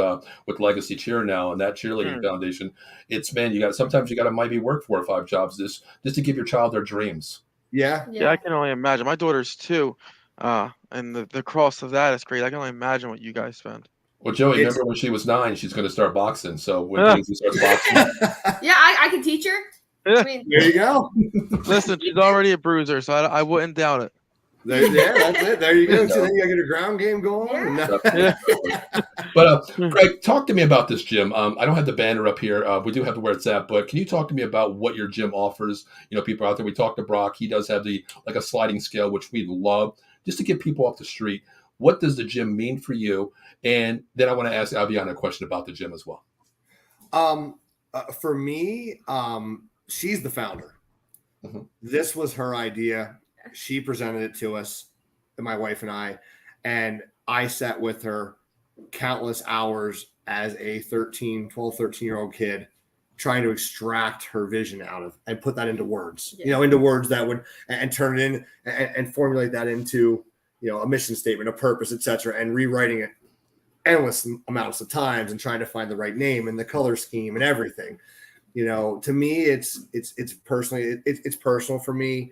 with Legacy Cheer now, and that cheerleading foundation. It's sometimes you got to maybe work 4 or 5 jobs just to give your child their dreams. yeah. Yeah, I can only imagine. My daughter's 2, and the cost of that is great. I can only imagine what you guys spend. Well, Joey, It's- remember when she was 9, she's going to start boxing. So when she starts boxing, Yeah, I can teach her. I mean, There you go. Listen, she's already a bruiser, so I wouldn't doubt it. That's it. There you go. So then you got to get a ground game going. Yeah. But Gregg, talk to me about this gym. I don't have the banner up here. We do have where it's at, but can you talk to me about what your gym offers? You know, people out there. We talked to Brock. He does have a sliding scale, which we love, just to get people off the street. What does the gym mean for you? And then I want to ask Aviana a question about the gym as well. For me, she's the founder. Mhm. This was her idea. She presented it to us, my wife and I sat with her countless hours as a 13-year-old kid, trying to extract her vision out of and put that into words, into words that would, and turn it in and formulate that into, a mission statement, a purpose, etc., and rewriting it endless amounts of times and trying to find the right name and the color scheme and everything. To me, it's personally, it's personal for me.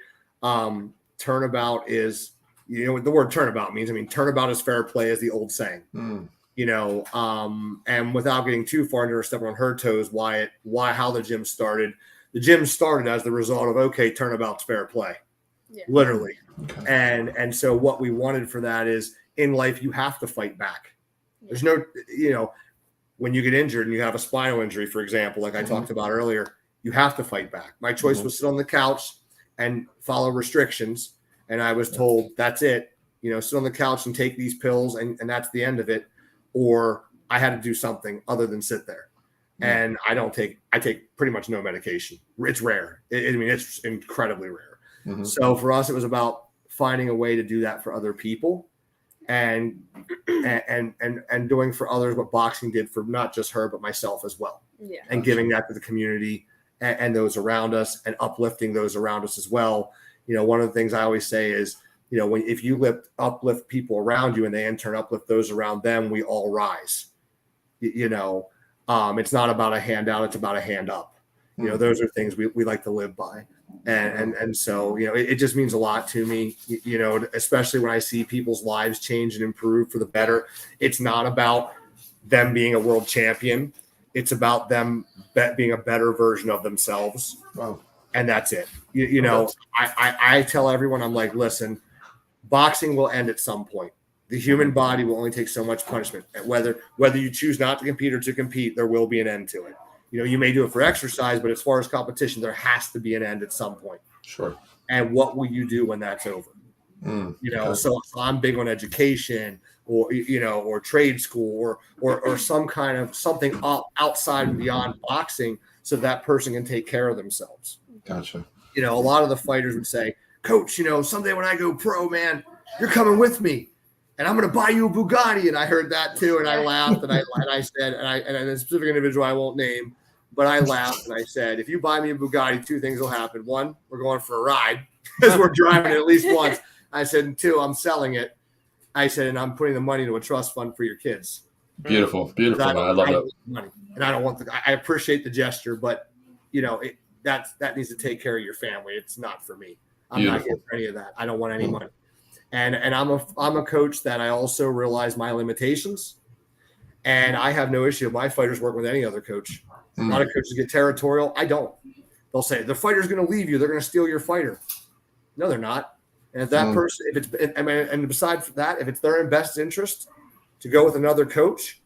Turnabout is, what the word turnabout means. I mean, turnabout is fair play, is the old saying. And without getting too far into her stepping on her toes, how the gym started. The gym started as the result of, okay, turnabout's fair play, literally. Okay. And so what we wanted for that is, in life, you have to fight back. There's no, when you get injured and you have a spinal injury, for example, like I talked about earlier, you have to fight back. My choice was sit on the couch and follow restrictions. And I was told, that's it, sit on the couch and take these pills and that's the end of it. Or I had to do something other than sit there. And I take pretty much no medication. It's rare. It's incredibly rare. So for us, it was about finding a way to do that for other people and doing for others what boxing did for not just her, but myself as well. Yeah. And giving that to the community and those around us and uplifting those around us as well. One of the things I always say is, if you uplift people around you and they in turn uplift those around them, we all rise. It's not about a handout, it's about a hand up. Those are things we like to live by. And so, it just means a lot to me, especially when I see people's lives change and improve for the better. It's not about them being a world champion. It's about them being a better version of themselves. Wow. And that's it. I tell everyone, I'm like, listen, boxing will end at some point. The human body will only take so much punishment. And whether you choose not to compete or to compete, there will be an end to it. You may do it for exercise, but as far as competition, there has to be an end at some point. Sure. And what will you do when that's over? So I'm big on education or trade school or some kind of something outside and beyond boxing so that person can take care of themselves. Gotcha. A lot of the fighters would say, Coach, someday when I go pro, man, you're coming with me. And I'm going to buy you a Bugatti. And I heard that too. And I laughed and I said, and a specific individual I won't name, but I laughed and I said, if you buy me a Bugatti, two things will happen. One, we're going for a ride because we're driving it at least once. I said, and two, I'm selling it. I said, and I'm putting the money into a trust fund for your kids. Beautiful. I love that. Money. And I don't want I appreciate the gesture, but that needs to take care of your family. It's not for me. I'm not here for any of that. I don't want any money. And I'm a coach that I also realize my limitations, and I have no issue if my fighters work with any other coach. A lot of coaches get territorial. I don't. They'll say the fighter's going to leave you. They're going to steal your fighter. No, they're not. And if that person, and besides that, if it's their best interest to go with another coach,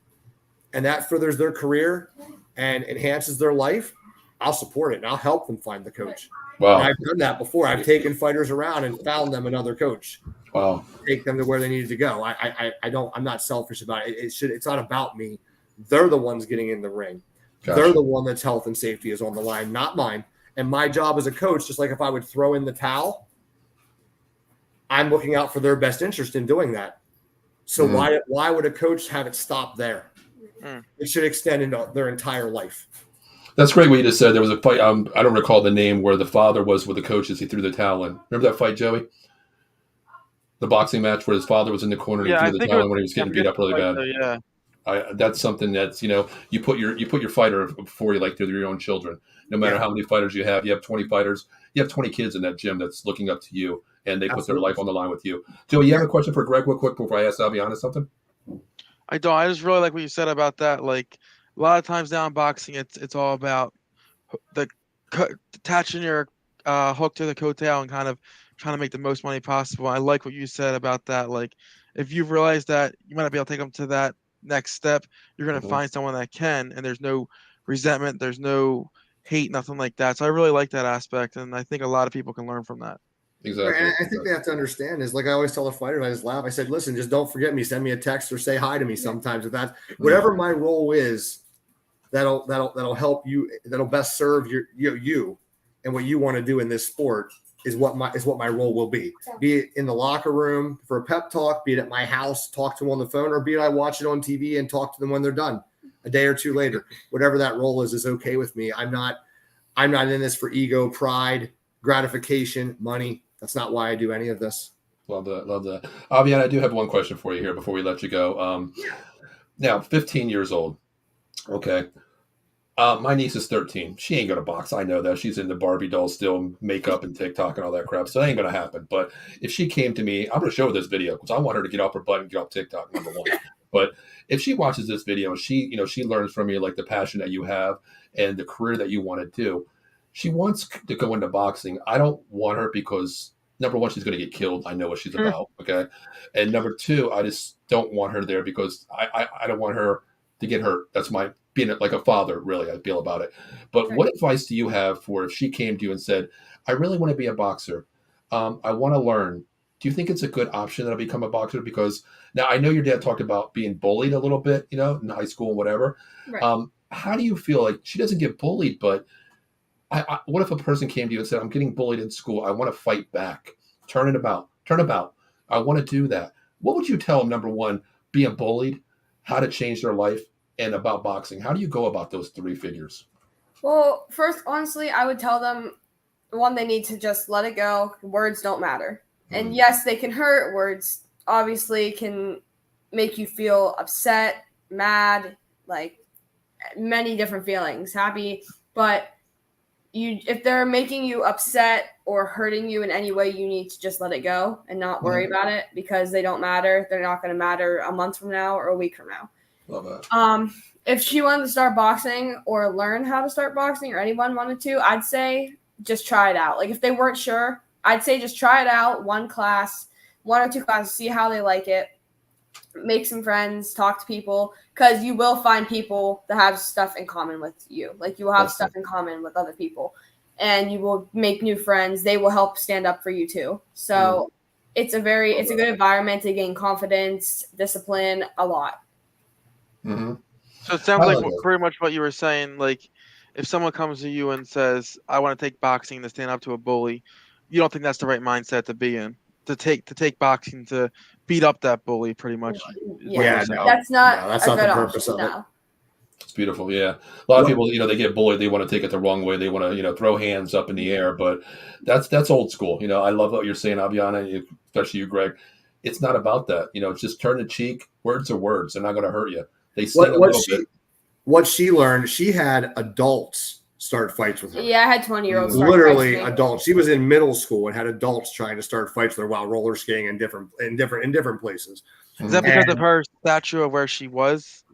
and that furthers their career and enhances their life, I'll support it and I'll help them find the coach. Wow. And I've done that before. I've taken fighters around and found them another coach. Wow. Take them to where they needed to go. I'm not selfish about it. It's not about me. They're the ones getting in the ring. Gotcha. They're the one that's health and safety is on the line, not mine. And my job as a coach, just like if I would throw in the towel, I'm looking out for their best interest in doing that. So why would a coach have it stop there? It should extend into their entire life. That's great what you just said. There was a fight, I don't recall the name, where the father was with the coaches. He threw the towel in. Remember that fight, Joey? The boxing match where his father was in the corner and he threw the towel in when he was getting beat up really bad. That's something that's, you put your fighter before you like through your own children. No matter how many fighters you have 20 fighters, you have 20 kids in that gym that's looking up to you, and they put their life on the line with you. Joey, you have a question for Gregg real quick before I ask Aviana something? I don't. I just really like what you said about that. Like, a lot of times now in boxing, it's all about attaching your hook to the coattail and kind of trying to make the most money possible. I like what you said about that. Like, if you've realized that you might not be able to take them to that next step, you're going to find someone that can, and there's no resentment, there's no hate, nothing like that. So I really like that aspect, and I think a lot of people can learn from that. Exactly. And I think they have to understand is, like I always tell the fighters, I just laugh. I said, listen, just don't forget me. Send me a text or say hi to me sometimes. If that's whatever my role is, that'll help you. That'll best serve you and what you want to do in this sport is what my role will be. Be it in the locker room for a pep talk, be it at my house, talk to them on the phone, or be it I watch it on TV and talk to them when they're done a day or two later. Whatever that role is okay with me. I'm not in this for ego, pride, gratification, money. That's not why I do any of this. Love that. Aviana, I do have one question for you here before we let you go. Now, 15 years old. Okay. My niece is 13. She ain't gonna box. I know that. She's into Barbie dolls still, makeup and TikTok and all that crap. So that ain't gonna happen. But if she came to me, I'm gonna show her this video because I want her to get off her butt and get off TikTok, number one. But if she watches this video, she learns from you like the passion that you have and the career that you want to do. She wants to go into boxing. I don't want her because number one, she's gonna get killed. I know what she's about. Okay. And number two, I just don't want her there because I don't want her to get hurt. That's my being like a father, really, I feel about it. But what advice do you have for if she came to you and said, I really want to be a boxer. I want to learn. Do you think it's a good option that I become a boxer? Because now I know your dad talked about being bullied a little bit, in high school and whatever. Right. How do you feel? Like she doesn't get bullied, but what if a person came to you and said, I'm getting bullied in school. I want to fight back. Turn about. I want to do that. What would you tell them, number one, being bullied, how to change their life, and about boxing? How do you go about those three figures? Well, first, honestly, I would tell them, one, they need to just let it go. Words don't matter. And yes, they can hurt. Words obviously can make you feel upset, mad, like many different feelings, happy. But if they're making you upset or hurting you in any way, you need to just let it go and not worry about it because they don't matter. They're not going to matter a month from now or a week from now. Love that. If she wanted to start boxing or learn how to start boxing or anyone wanted to, I'd say just try it out. Like if they weren't sure, I'd say just try it out. One or two classes, see how they like it. Make some friends, talk to people, because you will find people that have stuff in common with you. Like you will have stuff in common with other people and you will make new friends. They will help stand up for you too. So it's a good environment to gain confidence, discipline, a lot. Mm-hmm. So it sounds like pretty much what you were saying. Like, if someone comes to you and says, "I want to take boxing to stand up to a bully," you don't think that's the right mindset to be in. To take boxing to beat up that bully, pretty much. Yeah, that's not the purpose of it. It's beautiful. Yeah, a lot of people, they get bullied. They want to take it the wrong way. They want to, throw hands up in the air. But that's old school. I love what you're saying, Aviana, especially you, Greg. It's not about that. Just turn the cheek. Words are words. They're not going to hurt you. They sting a little bit. What she learned, she had adults start fights with her. Yeah, I had 20-year-olds. Literally adults. She was in middle school and had adults trying to start fights with her while roller skating in different places. Is that because of her stature of where she was?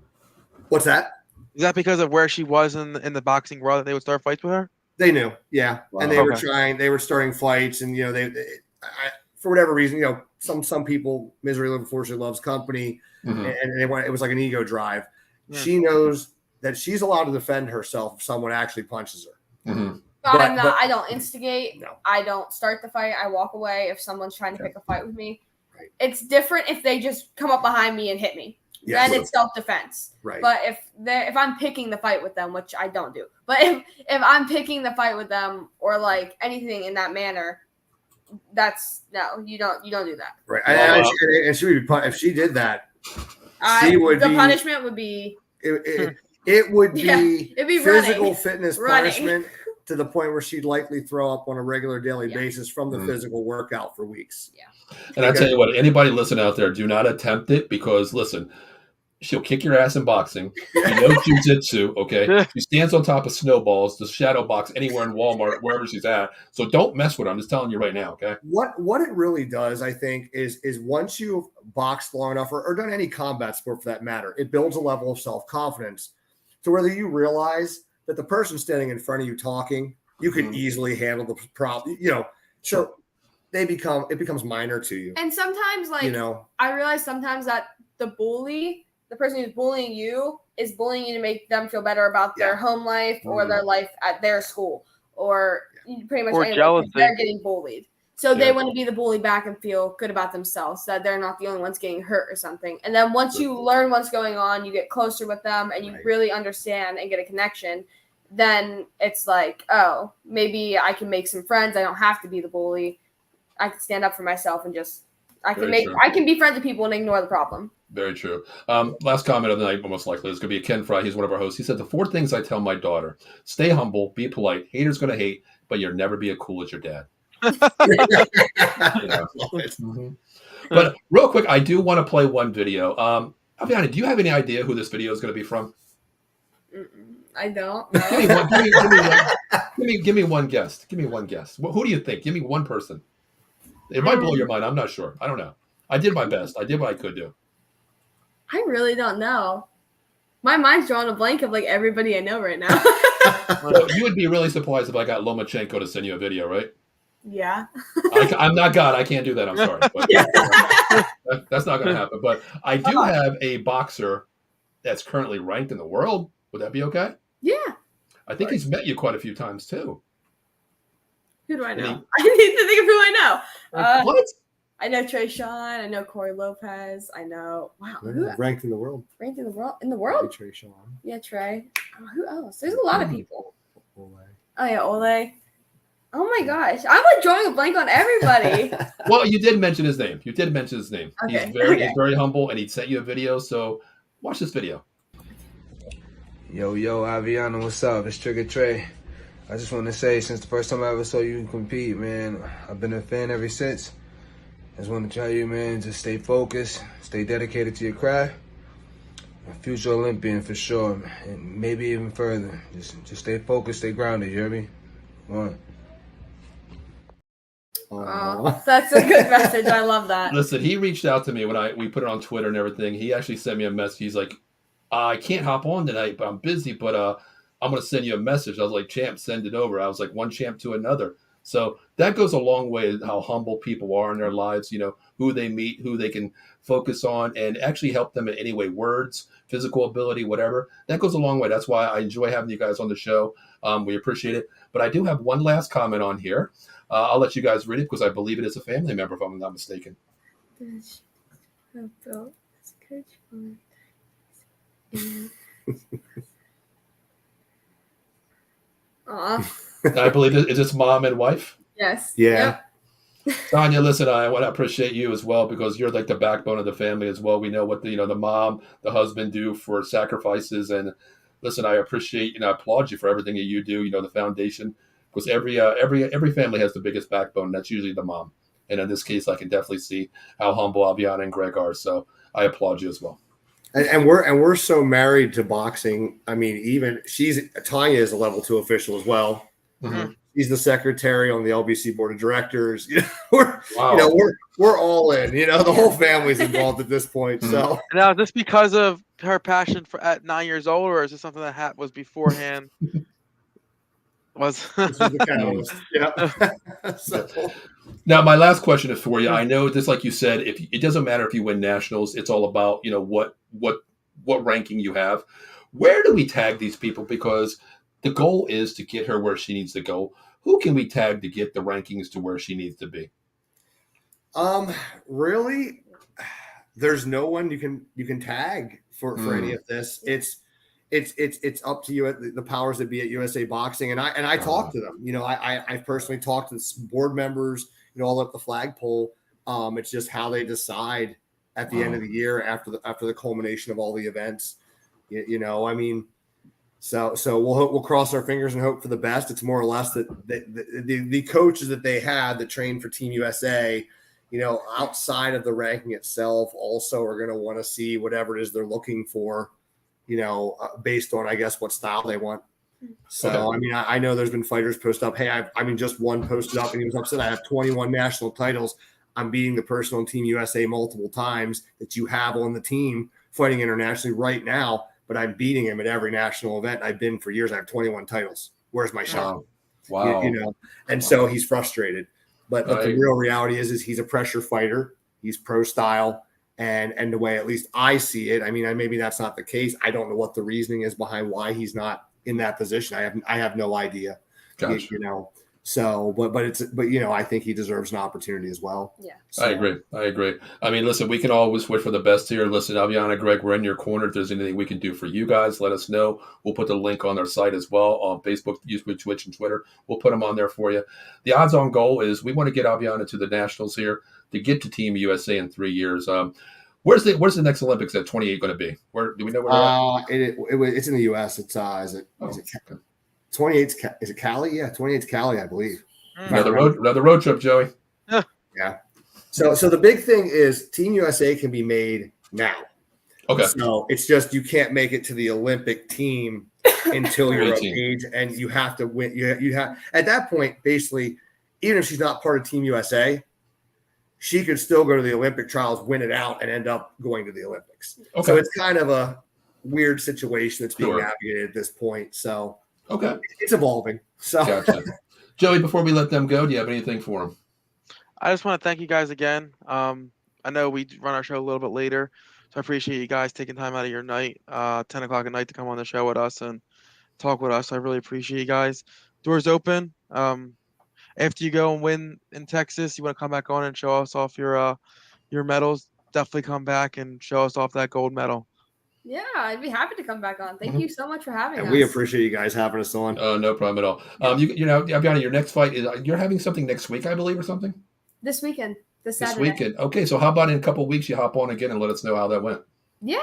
What's that? Is that because of where she was in the boxing world that they would start fights with her? They knew, yeah, Wow. And they were starting fights, and they for whatever reason, some people misery unfortunately loves company, and it was like an ego drive. Yeah. She knows that she's allowed to defend herself if someone actually punches her. Mm-hmm. But I don't instigate. No. I don't start the fight. I walk away if someone's trying to pick a fight with me. Right. It's different if they just come up behind me and hit me. Yes. Then it's self-defense. Right. But if I'm picking the fight with them, which I don't do, but if I'm picking the fight with them or like anything in that manner, that's no, you don't do that. Right. And she would be, if she did that, the punishment would be. It would be physical running. fitness punishment to the point where she'd likely throw up on a regular daily basis from the physical workout for weeks. Yeah. And I tell you what, anybody listen out there, do not attempt it because listen, she'll kick your ass in boxing. Jiu-jitsu, okay? She stands on top of snowballs, the shadow box anywhere in Walmart, wherever she's at. So don't mess with her. I'm just telling you right now, okay? What it really does, I think, is once you've boxed long enough or done any combat sport for that matter, it builds a level of self-confidence to whether you realize that the person standing in front of you talking, you can easily handle the problem, so it becomes minor to you. And sometimes, I realize sometimes that the person who's bullying you is bullying you to make them feel better about their home life or their life at their school or pretty much jealousy. They're getting bullied. So they want to be the bully back and feel good about themselves, that they're not the only ones getting hurt or something. And then once you learn what's going on, you get closer with them and you really understand and get a connection, then it's like, oh, maybe I can make some friends. I don't have to be the bully. I can stand up for myself and I can be friends with people and ignore the problem. Very true. Last comment of the night, most likely, is going to be a Ken Fry. He's one of our hosts. He said, the 4 things I tell my daughter: stay humble, be polite, haters going to hate, but you'll never be as cool as your dad. But real quick, I do want to play one video. Aviana, do you have any idea who this video is going to be from? I don't know. Give me one. Give me one guest. Give me one guest. Who do you think? Give me one person. It might blow your mind. I'm not sure. I don't know. I did my best. I did what I could do. I really don't know. My mind's drawing a blank of like everybody I know right now. So you would be really surprised if I got Lomachenko to send you a video, right? Yeah. I'm not God. I can't do that. I'm sorry. But that's not going to happen. But I do have a boxer that's currently ranked in the world. Would that be okay? Yeah. I think he's met you quite a few times too. Who do I know? I need to think of who I know. What? I know Trey Sean. I know Corey Lopez. I know. Wow. Ranked in the world. Ranked in the world? In the world? Trey Sean. Yeah, Trey. Who else? There's a lot of people. Oh, yeah, Ole. Oh, my gosh. I'm like drawing a blank on everybody. Well, you did mention his name. Okay. He's very humble, and he sent you a video. So watch this video. Yo, Aviana, what's up? It's Trigger Trey. I just want to say, since the first time I ever saw you compete, man, I've been a fan ever since. I just want to tell you, man, just stay focused, stay dedicated to your craft. A future Olympian for sure, and maybe even further. Just stay focused, stay grounded, you hear me? One. Oh, that's a good message. I love that. Listen, he reached out to me when we put it on Twitter and everything. He actually sent me a message. He's like, I can't hop on tonight, but I'm busy, but I'm going to send you a message. I was like, champ, send it over. I was like, one champ to another. So that goes a long way, how humble people are in their lives, you know, who they meet, who they can focus on and actually help them in any way, words, physical ability, whatever. That goes a long way. That's why I enjoy having you guys on the show. We appreciate it. But I do have one last comment on here. I'll let you guys read it because I believe it is a family member, if I'm not mistaken. I believe is this mom and wife? Yes. Yeah. Yep. Tanya, listen, I want to appreciate you as well because you're like the backbone of the family as well. We know what the mom, the husband do for sacrifices, and listen, I appreciate I applaud you for everything that you do. The foundation, because every family has the biggest backbone. And that's usually the mom, and in this case, I can definitely see how humble Aviana and Gregg are. So I applaud you as well. And we're so married to boxing. I mean, even Tanya is a level 2 official as well. Mm-hmm. She's the secretary on the LBC board of directors. We're all in. The whole family's involved at this point. Mm-hmm. So now, is this because of her passion at 9 years old, or is this something that was beforehand? This is the catalyst. Yeah. So. Now, my last question is for you. I know, just like you said, if it doesn't matter if you win nationals, it's all about what ranking you have. Where do we tag these people? Because the goal is to get her where she needs to go. Who can we tag to get the rankings to where she needs to be? Really, there's no one you can tag for any of this. It's up to you, the powers that be at USA Boxing, and I talk to them. I personally talk to the board members. All up the flagpole. It's just how they decide at the end of the year after the culmination of all the events. I mean, so we'll cross our fingers and hope for the best. It's more or less that the coaches that they had that trained for Team USA, outside of the ranking itself, also are going to want to see whatever it is they're looking for. Based on, I guess, what style they want. So, okay. I mean, I know there's been fighters post up, hey, just one posted up and he was upset. I have 21 national titles. I'm beating the person on Team USA multiple times that you have on the team fighting internationally right now, but I'm beating him at every national event. I've been for years. I have 21 titles. Where's my shot? Wow. So he's frustrated. But the real reality is he's a pressure fighter. He's pro style. And the way at least I see it, I mean, maybe that's not the case. I don't know what the reasoning is behind why he's not in that position. I have no idea. Gotcha. So, but I think he deserves an opportunity as well. Yeah, so. I agree. I mean, listen, we can always wish for the best here. Listen, Aviana, Gregg, we're in your corner. If there's anything we can do for you guys, let us know. We'll put the link on our site as well on Facebook, YouTube, Twitch, and Twitter. We'll put them on there for you. The odds-on goal is we want to get Aviana to the nationals here to get to Team USA in 3 years. Where's the next Olympics at 28 going to be? Where do we know where? It's in the U.S. It's 28's is it Cali? Yeah, 28's Cali, I believe. Another road trip, Joey. Yeah. So the big thing is Team USA can be made now. Okay. So it's just you can't make it to the Olympic team until You're you're of 18. age, and you have to win. You have at that point, basically, even if she's not part of Team USA, she could still go to the Olympic trials, win it out, and end up going to the Olympics. Okay. So it's kind of a weird situation that's being Sure. navigated at this point. So Okay. it's evolving. So Gotcha. Joey, before we let them go, do you have anything for them? I just want to thank you guys again. I know we run our show a little bit later, so I appreciate you guys taking time out of your night, 10 o'clock at night, to come on the show with us and talk with us. I really appreciate you guys. Doors open. After you go and win in Texas, you want to come back on and show us off your medals. Definitely come back and show us off that gold medal. Yeah, I'd be happy to come back on. Thank you so much for having us. and we appreciate you guys having us on. No problem at all. Aviana, your next fight is you're having something next week, I believe, or something. This weekend, this Saturday. This weekend. Okay, so how about in a couple of weeks you hop on again and let us know how that went? Yeah,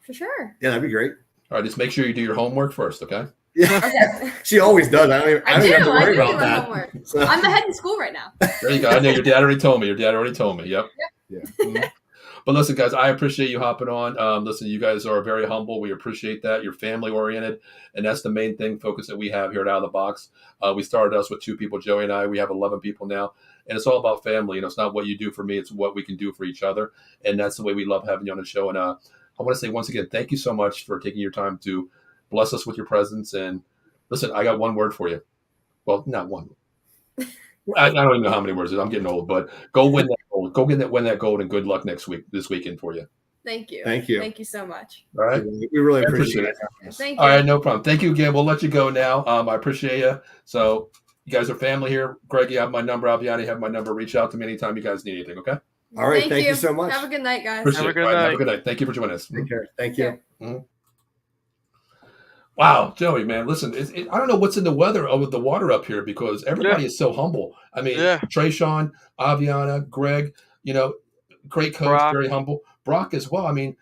for sure. Yeah, that'd be great. All right, just make sure you do your homework first, okay? Yeah, Okay. she always does. I don't I do. have to I worry do about my that. homework. So- I'm ahead in school right now. There you go. I know your dad already told me. Yep. Yeah. Mhm. But listen, guys, I appreciate you hopping on. Listen, you guys are very humble. We appreciate that. You're family oriented, and that's the main focus that we have here at Out of the Box. We started us with 2 people, Joey and I. We have 11 people now, and it's all about family. You know, it's not what you do for me; it's what we can do for each other, and that's the way we love having you on the show. And I want to say once again, thank you so much for taking your time to bless us with your presence. And listen, I got one word for you. Well, not one. I don't even know how many words it is. I'm getting old, but go win that gold. Go win that gold, and good luck this weekend for you. Thank you. Thank you. Thank you so much. All right. We really I appreciate appreciate it. it. Thank you. All right, no problem. Thank you again. We'll let you go now. I appreciate you. So you guys are family here. Greg, you have my number. Aviana, you have my number. Reach out to me anytime you guys need anything, okay? All right. Thank you so much. Have a good night, guys. Appreciate Have a it. good All right, night. have a good night. Thank you for joining us. Take care. Thank you. Wow, Joey, man, listen, I don't know what's in the the water up here because everybody is so humble. I mean, Yeah. Trayshawn, Aviana, Greg, great coach, Brock. very humble. Brock as well. I mean,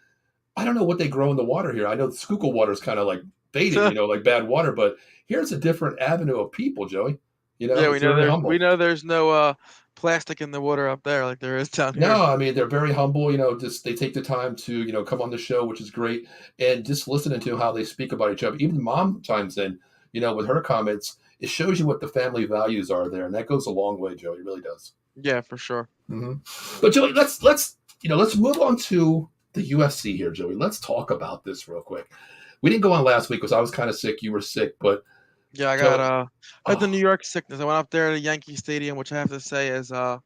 I don't know what they grow in the water here. I know the Schuylkill water is kind of like faded, like bad water, but here's a different avenue of people, Joey. Yeah, it's very humble. we know there's no plastic in the water up there like there is down here. No, I mean, they're very humble, just they take the time to, come on the show, which is great. And just listening to how they speak about each other, even mom chimes in, with her comments, it shows you what the family values are there. And that goes a long way, Joey. It really does. Yeah, for sure. Mm-hmm. But Joey, let's move on to the UFC here, Joey. Let's talk about this real quick. We didn't go on last week because I was kind of sick. You were sick, but yeah, I got the New York sickness. I went up there to Yankee Stadium, which I have to say is a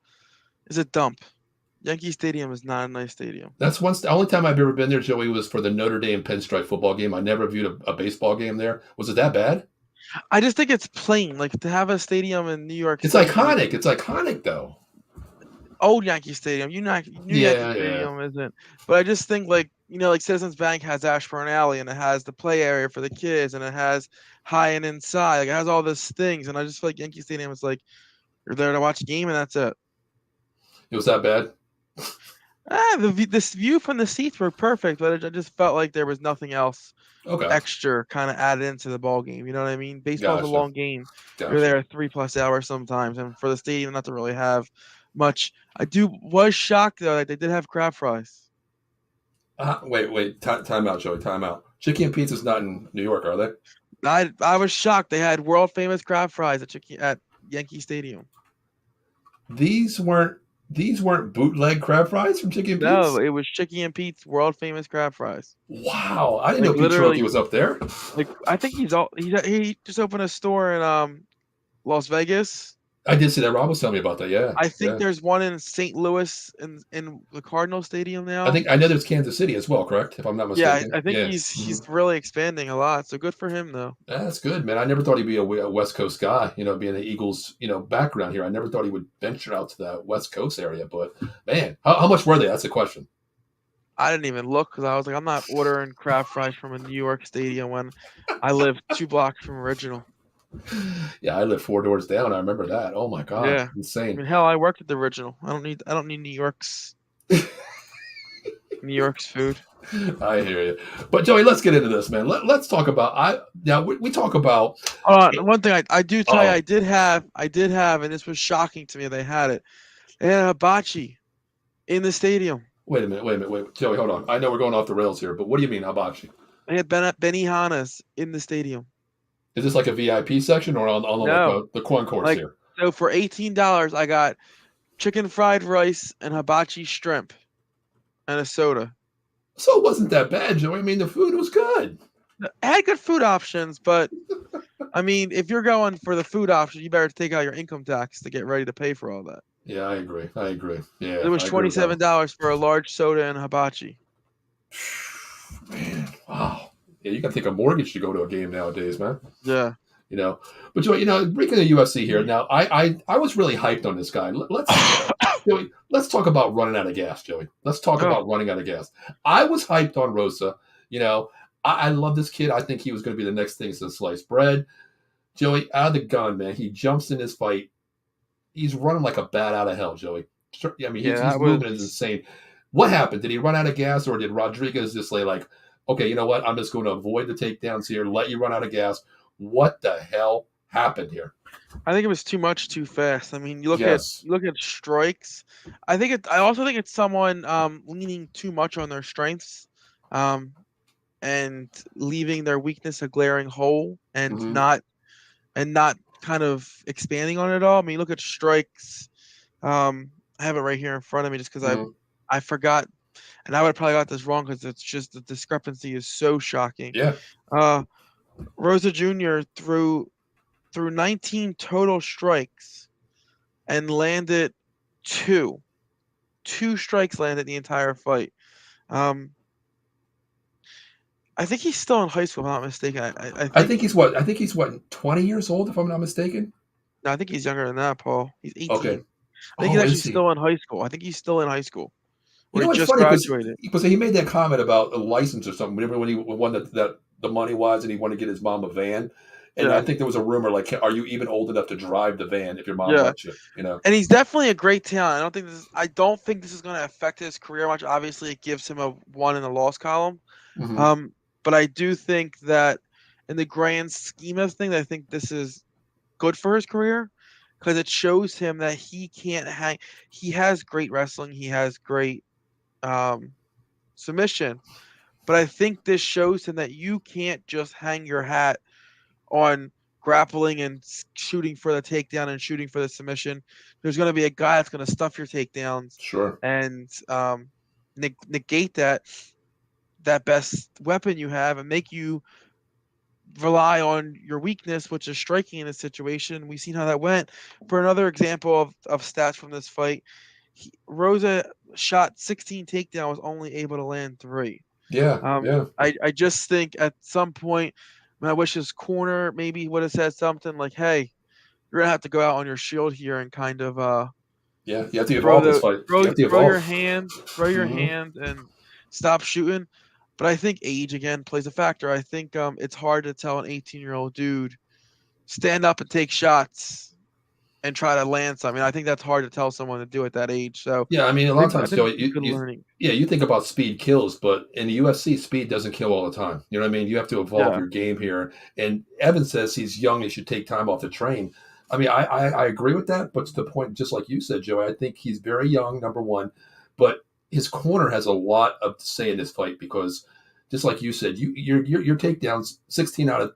dump. Yankee Stadium is not a nice stadium. That's the only time I've ever been there, Joey, was for the Notre Dame Pinstripe football game. I never viewed a baseball game there. Was it that bad? I just think it's plain. Like to have a stadium in New York. It's iconic. It's iconic, though. Old Yankee Stadium. Yankee Stadium isn't. But I just think like Citizens Bank has Ashburn Alley and it has the play area for the kids and it has high and inside. Like it has all these things. And I just feel like Yankee Stadium is like you're there to watch a game and that's it. It was that bad? This view from the seats were perfect, but I just felt like there was nothing else extra kind of added into the ball game. You know what I mean? Baseball's a long game. You're there 3+ hours sometimes, and for the stadium not to really have much. I was shocked though that they did have crab fries. Wait, time out, Joey. Time out. Chicky and Pizza's not in New York, are they? I was shocked. They had world famous crab fries at Yankee Stadium. These weren't bootleg crab fries from Chicky and Pete's? No, it was Chicky and Pete's world famous crab fries. Wow, I didn't know Pete Cherokee was up there. Like I think he just opened a store in Las Vegas. I did see that. Rob was telling me about that. Yeah, I think there's one in St. Louis in the Cardinal Stadium now. I know there's Kansas City as well, correct? If I'm not mistaken. Yeah, I think he's really expanding a lot. So good for him, though. That's good, man. I never thought he'd be a West Coast guy. Being the Eagles, background here. I never thought he would venture out to that West Coast area. But man, how much were they? That's the question. I didn't even look because I was like, I'm not ordering crab fries from a New York stadium when I live 2 blocks from Original. Yeah, I live 4 doors down. I remember that. Oh my god, yeah, insane. I mean, hell, I worked at the Original. I don't need New York's food. I hear you, but Joey, let's get into this, man. Let's talk about. We talk about. One thing I do tell you, I did have, and this was shocking to me. They had it. They had a hibachi in the stadium. Wait a minute, Joey, hold on. I know we're going off the rails here, but what do you mean hibachi? They had Benihanas in the stadium. Is this like a VIP section or on No. the concourse Like, here? so for $18, I got chicken fried rice and hibachi shrimp and a soda. So it wasn't that bad, Joey. I mean, the food was good. I had good food options, but I mean, if you're going for the food option, you better take out your income tax to get ready to pay for all that. Yeah, I agree. Yeah, It was I agree with that one. $27 for a large soda and hibachi. Man, wow. Yeah, you got to take a mortgage to go to a game nowadays, man. Yeah. You know, but Joey, breaking the UFC here now, I was really hyped on this guy. Joey, let's talk about running out of gas, Joey. Let's talk about running out of gas. I was hyped on Rosa. I love this kid. I think he was going to be the next thing since sliced bread. Joey, out of the gun, man. He jumps in this fight. He's running like a bat out of hell, Joey. I mean, his movement is insane. What happened? Did he run out of gas, or did Rodriguez just say like, okay, you know what? I'm just going to avoid the takedowns here, let you run out of gas. What the hell happened here? I think it was too much too fast. I mean, you look at strikes. I also think it's someone leaning too much on their strengths, and leaving their weakness a glaring hole, and not kind of expanding on it all. I mean, look at strikes. I have it right here in front of me just because I forgot, and I would have probably got this wrong because it's just the discrepancy is so shocking. Yeah. Rosa Jr. threw 19 total strikes and landed 2. 2 strikes landed the entire fight. I think he's still in high school, if I'm not mistaken. I think he's what? 20 years old, if I'm not mistaken. No, I think he's younger than that, Paul. He's 18. Okay. I think he's actually still in high school. I think he's still in high school. You know what's funny? Because he made that comment about a license or something. Remember when he won that the money was, and he wanted to get his mom a van. And I think there was a rumor like, are you even old enough to drive the van if your mom lets you? And he's definitely a great talent. I don't think this is going to affect his career much. Obviously, it gives him a 1 in the loss column. But I do think that in the grand scheme of things, I think this is good for his career because it shows him that he can't hang. He has great wrestling. He has great submission. But I think this shows him that you can't just hang your hat on grappling and shooting for the takedown and shooting for the submission. There's going to be a guy that's going to stuff your takedowns, and negate that best weapon you have and make you rely on your weakness, which is striking in this situation. We've seen how that went. For another example of stats from this fight, Rosa shot 16 takedowns, was only able to land 3. I just think at some point, I wish his corner maybe would have said something like, "Hey, you're gonna have to go out on your shield here and kind of you have to evolve this fight. Throw your hand, and stop shooting." But I think age again plays a factor. I think it's hard to tell an 18-year-old dude stand up and take shots and try to land something. I think that's hard to tell someone to do at that age. So yeah, I mean, a lot of times, Joey, you think about speed kills, but in the UFC, speed doesn't kill all the time. You know what I mean? You have to evolve your game here. And Evan says he's young; he should take time off to train. I mean, I agree with that, but to the point, just like you said, Joey, I think he's very young, number one, but his corner has a lot of say in this fight because, just like you said, your takedowns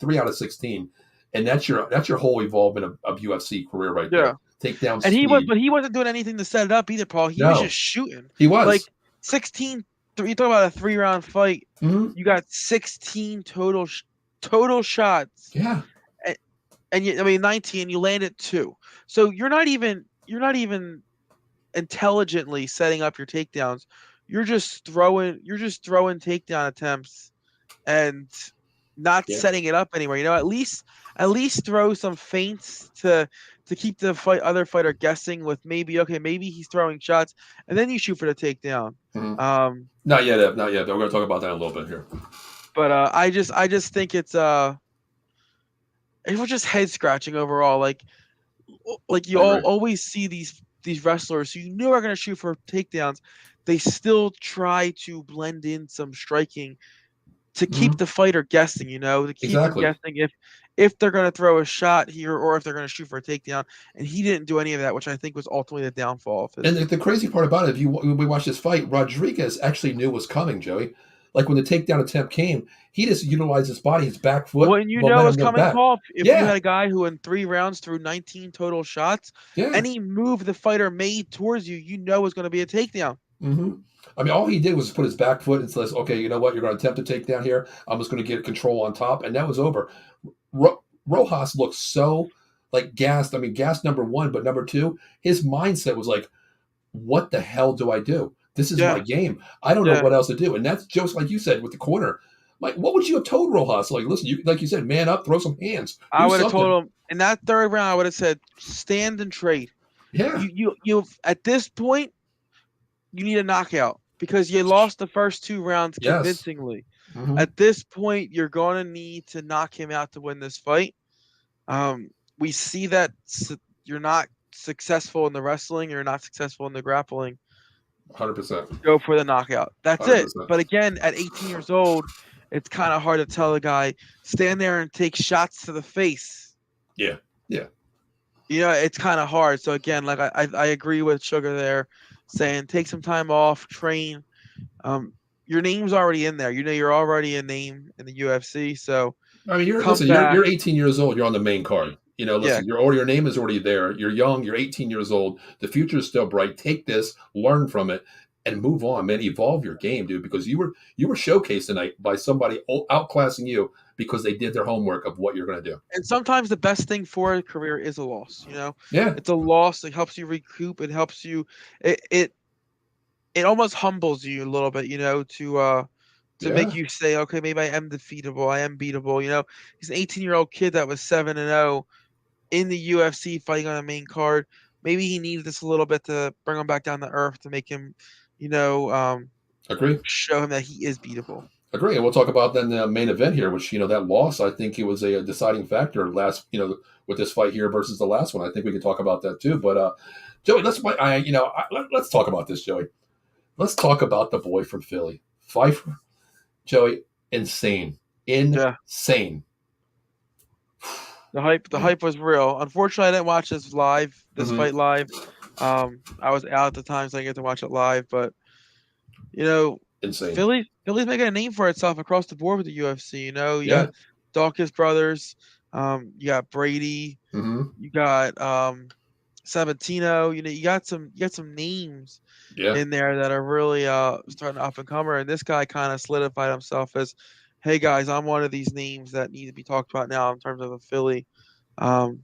3 out of 16. And that's your whole evolvement of UFC career right there. Takedown and speed. He wasn't doing anything to set it up either, Paul. He was just shooting. He was like 16. You talk about a 3-round fight. You got 16 total shots. Yeah. And 19. You landed 2. So you're not even intelligently setting up your takedowns. You're just throwing takedown attempts and not setting it up anywhere. At least throw some feints to keep the other fighter guessing with maybe he's throwing shots, and then you shoot for the takedown. Not yet. We're going to talk about that in a little bit here. But I just think it was just head scratching overall. Like you always see these wrestlers who you know are going to shoot for takedowns. They still try to blend in some striking to keep the fighter guessing, to keep them guessing if they're going to throw a shot here or if they're going to shoot for a takedown. And he didn't do any of that, which I think was ultimately the downfall of his. And the crazy part about it, we watched this fight, Rodriguez actually knew was coming, Joey. like when the takedown attempt came, he just utilized his body, his back foot, When you know momentum, it's no coming, back. Paul, if you Yeah, had a guy who in 3 rounds threw 19 total shots, yeah. any move the fighter made towards you, you know is going to be a takedown. Mm-hmm. I mean, all he did was put his back foot and says, "Okay, you know what? You're going to attempt a takedown here. I'm just going to get control on top," and that was over. Rojas looked so like gassed. I mean, gassed number one, but number two, his mindset was like, "What the hell do I do? This is my Yeah, game. I don't know yeah. what else to do." And that's just like you said with the corner. Like, what would you have told Rojas? Like, listen, you like you said, man up, throw some hands, I do would have something. told him in that 3rd round. I would have said, stand and trade. Yeah, You at this point, you need a knockout because you lost the first 2 rounds yes. convincingly. Mhm. At this point, you're going to need to knock him out to win this fight. We see that you're not successful in the wrestling, you're not successful in the grappling. 100%. Go for the knockout. That's it. 100%. But again, at 18 years old, it's kind of hard to tell a guy stand there and take shots to the face. Yeah, yeah. You know, it's kind of hard. So again, like I agree with Sugar there, saying take some time off, train. Your name's already in there. You know, you're already a name in the UFC. So I mean, come back. you're 18 years old. You're on the main card. You know, listen, Yeah. your name is already there. You're young. You're 18 years old. The future is still bright. Take this, learn from it, and move on, man. Evolve your game, dude, because you were showcased tonight by somebody outclassing you because they did their homework of what you're going to do. And sometimes the best thing for a career is a loss. You know, Yeah, it's a loss. It helps you recoup. It helps you. It almost humbles you a little bit. You know, to yeah, make you say, okay, maybe I am defeatable. I am beatable. You know, he's an 18-year-old kid that was 7-0 in the UFC fighting on a main card. Maybe he needs this a little bit to bring him back down to earth to make him, you know, agree. show him that he is beatable. Agree. And we'll talk about then the main event here, which, you know, that loss, I think it was a deciding factor last, you know, with this fight here versus the last one. I think we can talk about that too. But Joey, let's talk about this, Joey. Let's talk about the boy from Philly, Pfeiffer. Joey, insane. Insane. The hype was real. Unfortunately, I didn't watch this fight live. I was out at the time, so I didn't get to watch it live. But you know, insane. Philly's making a name for itself across the board with the UFC. You know, you got Dawkins brothers, you got Brady, you got Sabatino. You know, you got some names in there that are really starting to up and comer. And this guy kind of solidified himself as, hey guys, I'm one of these names that need to be talked about now in terms of a Philly. Because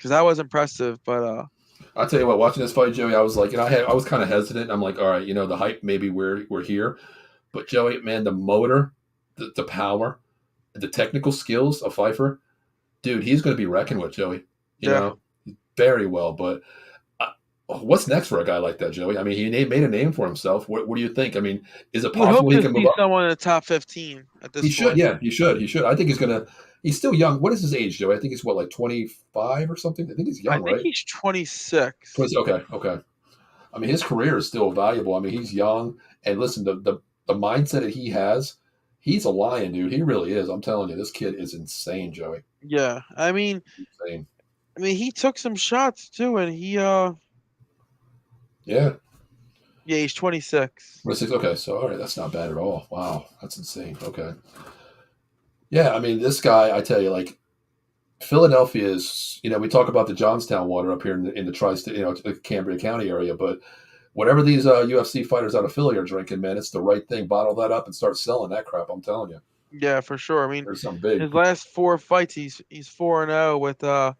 that was impressive. But I'll tell you what, watching this fight, Joey, I was like, you know, I was kind of hesitant. I'm like, all right, you know, the hype, maybe we're here. But Joey, man, the motor, the power, the technical skills of Pfeiffer, dude, he's going to be reckoned with, Joey. You know, very well. But what's next for a guy like that, Joey? I mean, he made a name for himself. What do you think? I mean, is it possible he can move up? Someone in the top 15 at this point. He should, yeah, he should. I think he's still young. What is his age, Joey? I think he's like 25 or something. I think he's young, right? I think he's 26. Okay. I mean, his career is still valuable. I mean, he's young, and listen, the mindset that he has, he's a lion, dude. He really is. I'm telling you, this kid is insane, Joey. Yeah, I mean, insane. I mean, he took some shots too, and he yeah, he's 26. 26. Okay, so all right, that's not bad at all. Wow, that's insane. Okay. Yeah, I mean, this guy, I tell you, like, Philadelphia is, you know, we talk about the Johnstown water up here in the tri-state, you know, the Cambria County area, but whatever these UFC fighters out of Philly are drinking, man, it's the right thing. Bottle that up and start selling that crap. I'm telling you. Yeah, for sure. I mean, there's something big. His last 4 fights, he's 4-0 with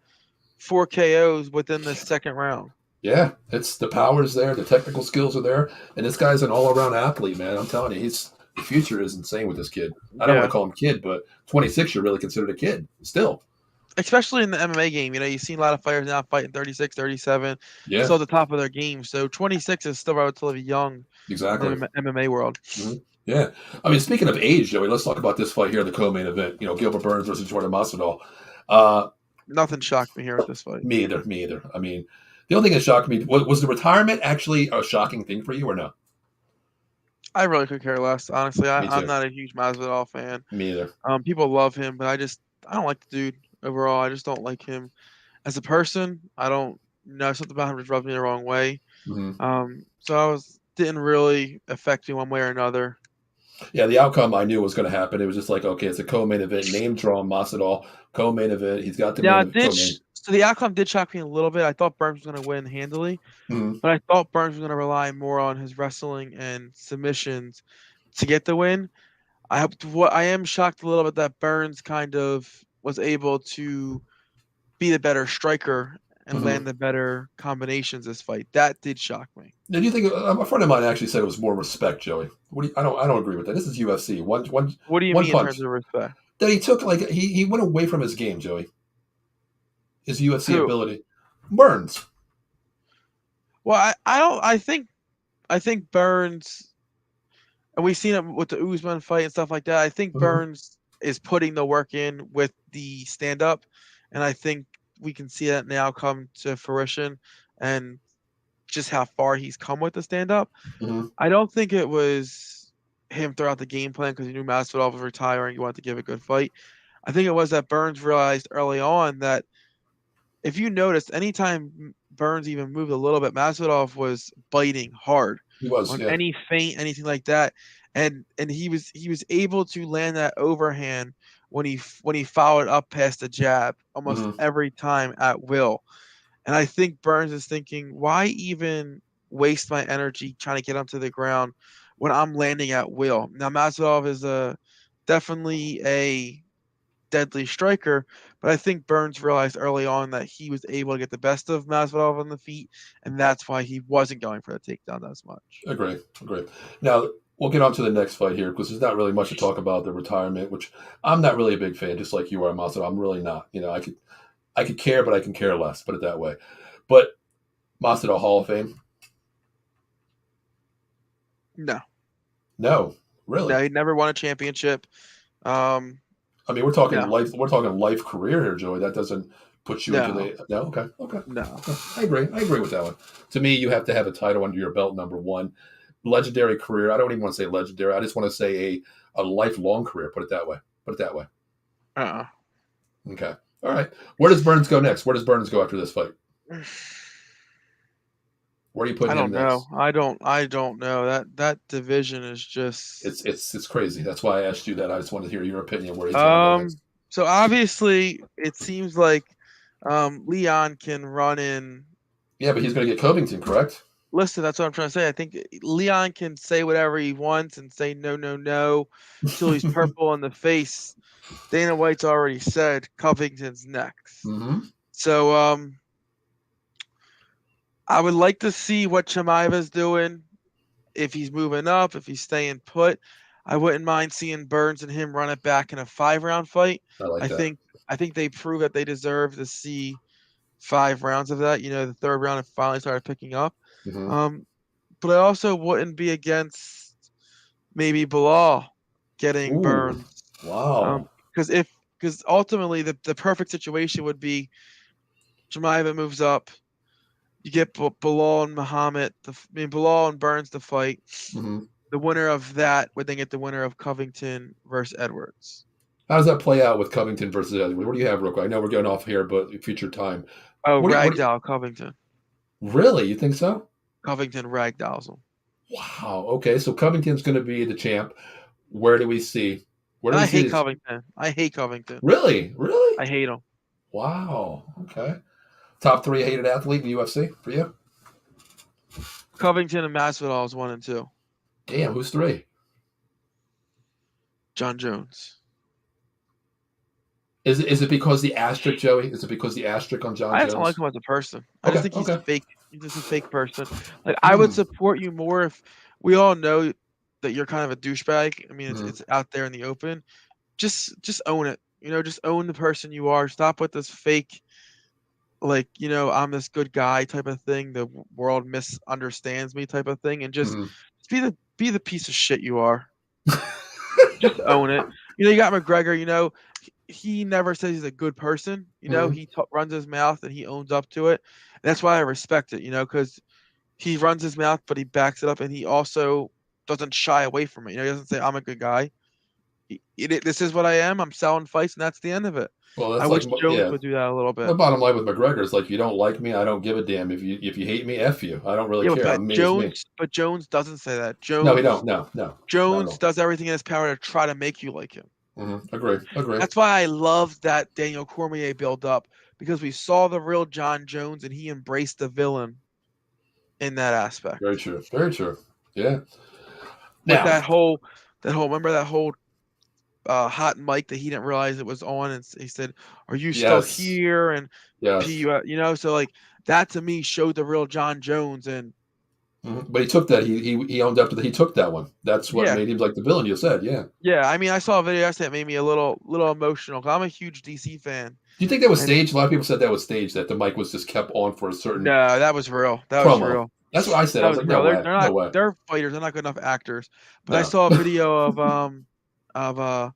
4 KOs within the second round. Yeah, it's the power's there, the technical skills are there, and this guy's an all-around athlete, man. I'm telling you, the future is insane with this kid. I don't want to call him kid, but 26, you're really considered a kid still. Especially in the MMA game, you know, you've seen a lot of fighters now fighting 36, 37. Yeah, still at the top of their game. So 26 is still relatively young. Exactly. In the MMA world. Mm-hmm. Yeah, I mean, speaking of age, Joey, let's talk about this fight here, the co-main event. You know, Gilbert Burns versus Jordan Masvidal. Nothing shocked me here with this fight. Me either. I mean, the only thing that shocked me was the retirement actually a shocking thing for you or no? I really could care less, honestly. I'm not a huge Masvidal fan. Me either. People love him, but I don't like the dude overall. I just don't like him as a person. I don't know, something about him just rubs me the wrong way. Mm-hmm. So didn't really affect me one way or another. Yeah, the outcome I knew was going to happen. It was just like, okay, it's a co-main event, name draw Masvidal, co-main event. He's got the Yeah, main it did. co-main. So the outcome did shock me a little bit. I thought Burns was going to win handily, Mhm. but I thought Burns was going to rely more on his wrestling and submissions to get the win. I am shocked a little bit that Burns kind of was able to be the better striker and Mhm. land the better combinations this fight. That did shock me. Did you think a friend of mine actually said it was more respect, Joey? What do you, I don't agree with that. This is UFC. What do you One mean in punch terms of respect? that he took. Like he went away from his game, Joey. His UFC Who? ability. Burns. Well, I don't. I think Burns, and we've seen it with the Usman fight and stuff like that. I think Mhm. Burns is putting the work in with the stand up, and I think we can see that now come to fruition, and just how far he's come with the stand up. Mhm. I don't think it was him throughout the game plan because he knew Masvidal was retiring. He wanted to give a good fight. I think it was that Burns realized early on that if you noticed, anytime Burns even moved a little bit, Masvidal was biting hard He was, on yeah. any feint, anything like that, and he was able to land that overhand when he followed up past the jab almost Mhm. every time at will. And I think Burns is thinking, why even waste my energy trying to get him to the ground when I'm landing at will? Now Masvidal is definitely a deadly striker, but I think Burns realized early on that he was able to get the best of Masvidal on the feet, and that's why he wasn't going for the takedown as much. Agree. Now we'll get on to the next fight here because there's not really much to talk about the retirement, which I'm not really a big fan, just like you are, Masvidal. I'm really not. I could care, but I can care less. Put it that way. But Masvidal Hall of Fame? No, No, really. no, he never won a championship. Um, I mean, we're talking No. life. We're talking life career here, Joey. That doesn't put you into No. the no. Okay. no. I agree with that one. To me, you have to have a title under your belt. Number one, legendary career. I don't even want to say legendary. I just want to say a lifelong career. Put it that way. Uh-uh. Okay. All right. Where does Burns go next? Where does Burns go after this fight? Where do you put I him don't next? know. I don't know. That division is just It's crazy. That's why I asked you that. I just want to hear your opinion where he's going to go next. So obviously it seems like Leon can run in. Yeah, but he's going to get Covington, correct? Listen, that's what I'm trying to say. I think Leon can say whatever he wants and say no, no, no till he's purple in the face. Dana White's already said Covington's next. Mm-hmm. So I would like to see what Chimaeva's doing, if he's moving up, if he's staying put. I wouldn't mind seeing Burns and him run it back in a 5-round fight. I like that. I think they prove that they deserve to see 5 rounds of that. The third round it finally started picking up. Mm-hmm. But I also wouldn't be against maybe Bilal getting Ooh, Burns. wow. Because ultimately the perfect situation would be Chimaeva moves up. You get Bilal and Bilal and Burns to fight. Mm-hmm. The winner of that would then get the winner of Covington versus Edwards. How does that play out with Covington versus Edwards? What do you have, real quick? I know we're getting off here, but future time. Oh, Ragdoll Covington. Really? You think so? Covington Ragdolls him. Wow. Okay, so Covington's going to be the champ. Where do we see? I hate Covington. I hate Covington. Really? I hate him. Wow. Okay. Top 3 hated athlete in the UFC for you? Covington and Masvidal is 1 and 2. Damn, who's 3? John Jones. Is it because the asterisk, Joey? Is it because the asterisk on John Jones? I just don't like him as a person. I just think he's okay. fake. He's just a fake person. Like I would support you more if we all know that you're kind of a douchebag. I mean, it's out there in the open. Just own it. Just own the person you are. Stop with this fake, like, I'm this good guy type of thing. The world misunderstands me type of thing, and just be the piece of shit you are. Just own it. You got McGregor. He never says he's a good person. He runs his mouth and he owns up to it. And that's why I respect it. Because he runs his mouth, but he backs it up, and he also doesn't shy away from it. He doesn't say I'm a good guy. This is what I am. I'm selling fights, and that's the end of it. Well, I that's wish like Jones would do that a little The bit. bottom line with McGregor is like, you don't like me, I don't give a damn. If you hate me, F you. I don't really Yeah, care. but I'm me is me. Jones doesn't say that. No, he don't. No, not at Jones all. does everything in his power to try to make you like him. Agree. That's why I loved that Daniel Cormier build up, because we saw the real John Jones and he embraced the villain in that aspect. Very true. Very true. Yeah. With Now, that whole remember that whole hot mic that he didn't realize it was on, and he said, "Are you still yes, here?" And yes. so like that to me showed the real John Jones. And But he took that. He owned up to that. He took that one. That's what Yeah. made him like the villain. You said, yeah. yeah, I mean, I saw a video yesterday that made me a little emotional, because I'm a huge DC fan. Do you think that was And- staged? A lot of people said that was staged. That the mic was just kept on for a certain. No, that was real. That was promo. real. That's what I said. That I was like, real. no way, They're not. no way. They're fighters. They're not good enough actors. But I No. saw a video of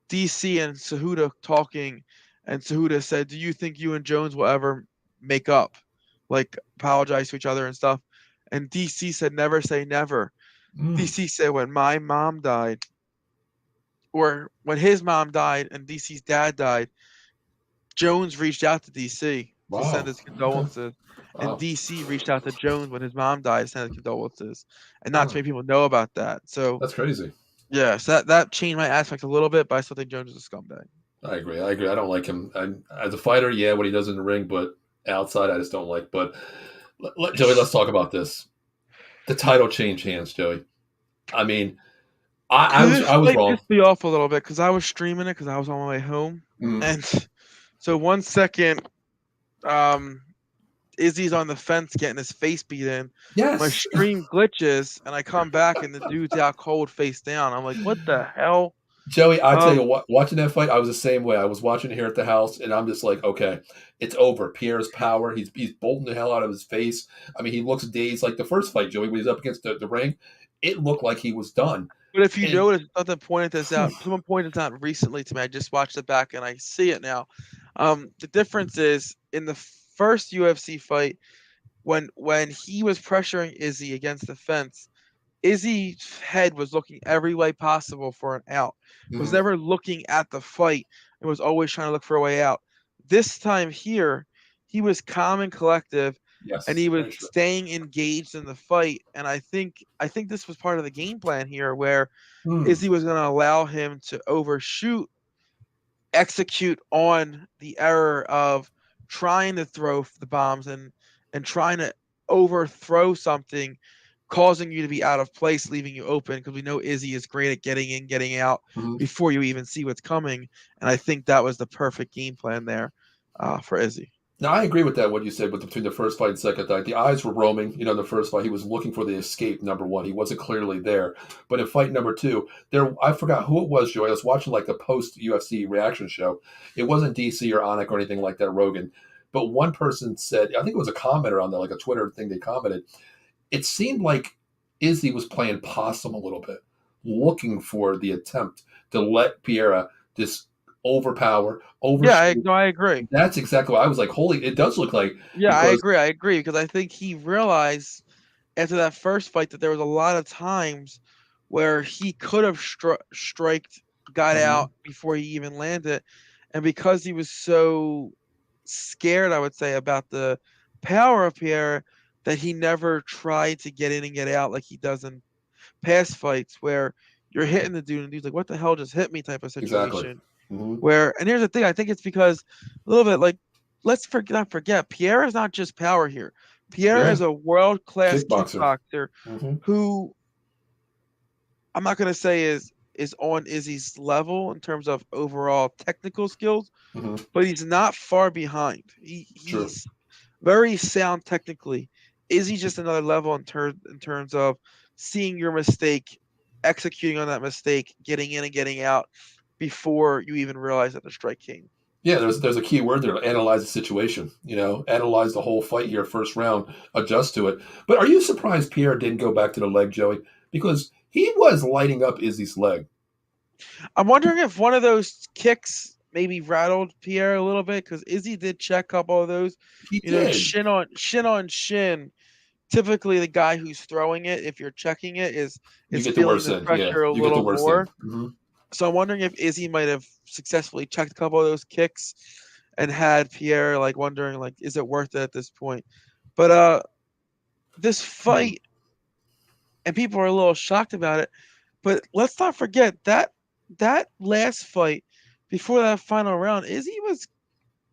DC and Cejudo talking, and Cejudo said, "Do you think you and Jones will ever make up, like apologize to each other and stuff?" And DC said, "Never say never." DC said, "When my mom died, or when his mom died and DC's dad died, Jones reached out to DC to send his condolences." Wow. And DC reached out to Jones when his mom died, sent his condolences, and not too many people know about that. So That's crazy. yeah, so that changed my aspect a little bit, but I still think Jones is a scumbag. I agree. I don't like him. As a fighter, yeah, what he does in the ring, but outside, I just don't like. But Joey, let's talk about this. The title changed hands, Joey. I mean, I was wrong. Pissed me off a little bit because I was streaming it because I was on my way home, and so 1 second, Izzy's on the fence getting his face beat in. Yes. My stream glitches, and I come back, and the dude's out cold, face down. I'm like, what the hell? Joey, I tell you what, watching that fight, I was the same way. I was watching it here at the house, and I'm just like, okay, it's over. Pierre's power, he's bolting the hell out of his face. I mean, he looks dazed. Like the first fight, Joey, when he's up against the ring, it looked like he was done. But if you notice, something pointed this out. Someone pointed this out recently to me. I just watched it back, and I see it now. The difference is in the first UFC fight, when he was pressuring Izzy against the fence, Izzy's head was looking every way possible for an out. Was never looking at the fight and was always trying to look for a way out. This time here, he was calm and collective, and he was staying engaged in the fight. And I think this was part of the game plan here, where Izzy was going to allow him to overshoot, execute on the error of trying to throw the bombs and trying to overthrow something, causing you to be out of place, leaving you open, because we know Izzy is great at getting in, getting out before you even see what's coming. And I think that was the perfect game plan there for Izzy. Now, I agree with that, what you said, but between the first fight and second fight, the eyes were roaming. You know, in the first fight, he was looking for the escape, number one. He wasn't clearly there. But in fight number two, I forgot who it was, Joey. I was watching like the post-UFC reaction show. It wasn't DC or Anik or anything like that, Rogan. But one person said, I think it was a commenter on there, like a Twitter thing they commented, it seemed like Izzy was playing possum a little bit, looking for the attempt to let Periera just overpower. Yeah, I agree. That's exactly what I was like. Holy, it does look like. Yeah, I agree, because I think he realized after that first fight that there was a lot of times where he could have got out before he even landed, and because he was so scared, I would say, about the power of Periera, that he never tried to get in and get out like he does in past fights, where you're hitting the dude and the dude's like, what the hell just hit me, type of situation. Exactly. Where, and here's the thing, I think it's because a little bit like, let's not forget, Periera is not just power here. Periera is a world-class kickboxer who, I'm not going to say is on Izzy's level in terms of overall technical skills, but he's not far behind. He's very sound technically. Izzy just another level in terms of seeing your mistake, executing on that mistake, getting in and getting out before you even realize that the strike came. Yeah, there's a key word there: analyze the situation. You know, analyze the whole fight here, first round, adjust to it. But are you surprised Periera didn't go back to the leg, Joey? Because he was lighting up Izzy's leg. I'm wondering if one of those kicks maybe rattled Periera a little bit, because Izzy did check a couple of those. He did. Shin on shin. Typically, the guy who's throwing it, if you're checking it, is feeling the pressure a little more. So I'm wondering if Izzy might have successfully checked a couple of those kicks and had Pierre like wondering like, is it worth it at this point? But this fight, and people are a little shocked about it, but let's not forget that last fight before that final round, Izzy was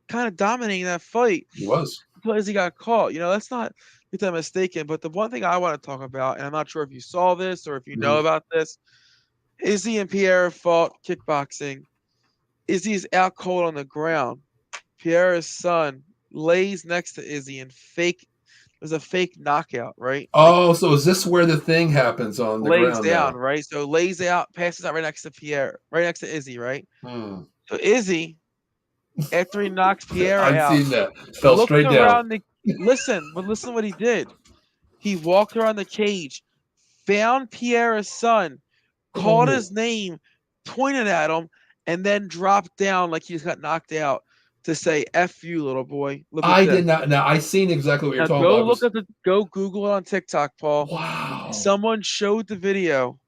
kind of dominating that fight. He was. Until Izzy got caught. Let's not get that mistaken. But the one thing I want to talk about, and I'm not sure if you saw this or if you know about this, Izzy and Periera fought kickboxing. Izzy is out cold on the ground. Periera's son lays next to Izzy and there's a fake knockout, right? Oh, so is this where the thing happens on the Lays ground down, now? right? So lays out, passes out right next to Pierre, right next to Izzy, right? Hmm. So Izzy, after he knocks Periera I've out, seen that. Fell looked straight down. around listen what he did. He walked around the cage, found Pierre's son, called his name, pointed at him, and then dropped down like he just got knocked out to say "F you, little boy." Look at I this. did not. Now I seen exactly what you're Now talking go about. go Google it on TikTok, Paul. Wow. Someone showed the video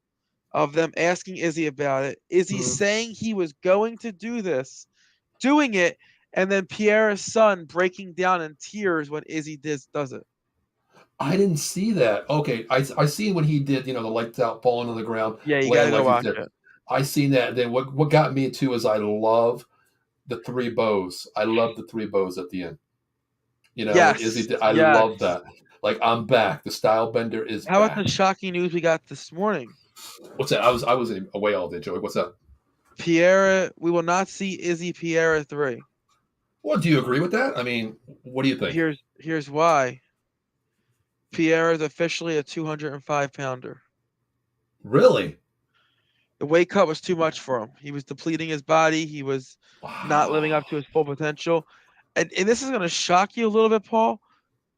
of them asking Izzy about it. Izzy saying he was going to do this, doing it, and then Pierre's son breaking down in tears when Izzy does it. I didn't see that. Okay, I seen when he did, the lights out falling on the ground. Yeah, you laying gotta go like watch it. I seen that. Then what got me too is I love the three bows. I love the three bows at the end. Yes, Izzy did, I yes. love that. Like I'm back. The StyleBender is How back. about the shocking news we got this morning? What's that? I was away all day, Joey. What's that? Periera, we will not see Izzy Periera 3. Well, do you agree with that? I mean, what do you think? Here's why. Periera is officially a 205-pounder. Really? The weight cut was too much for him. He was depleting his body. He was not living up to his full potential. And this is going to shock you a little bit, Paul.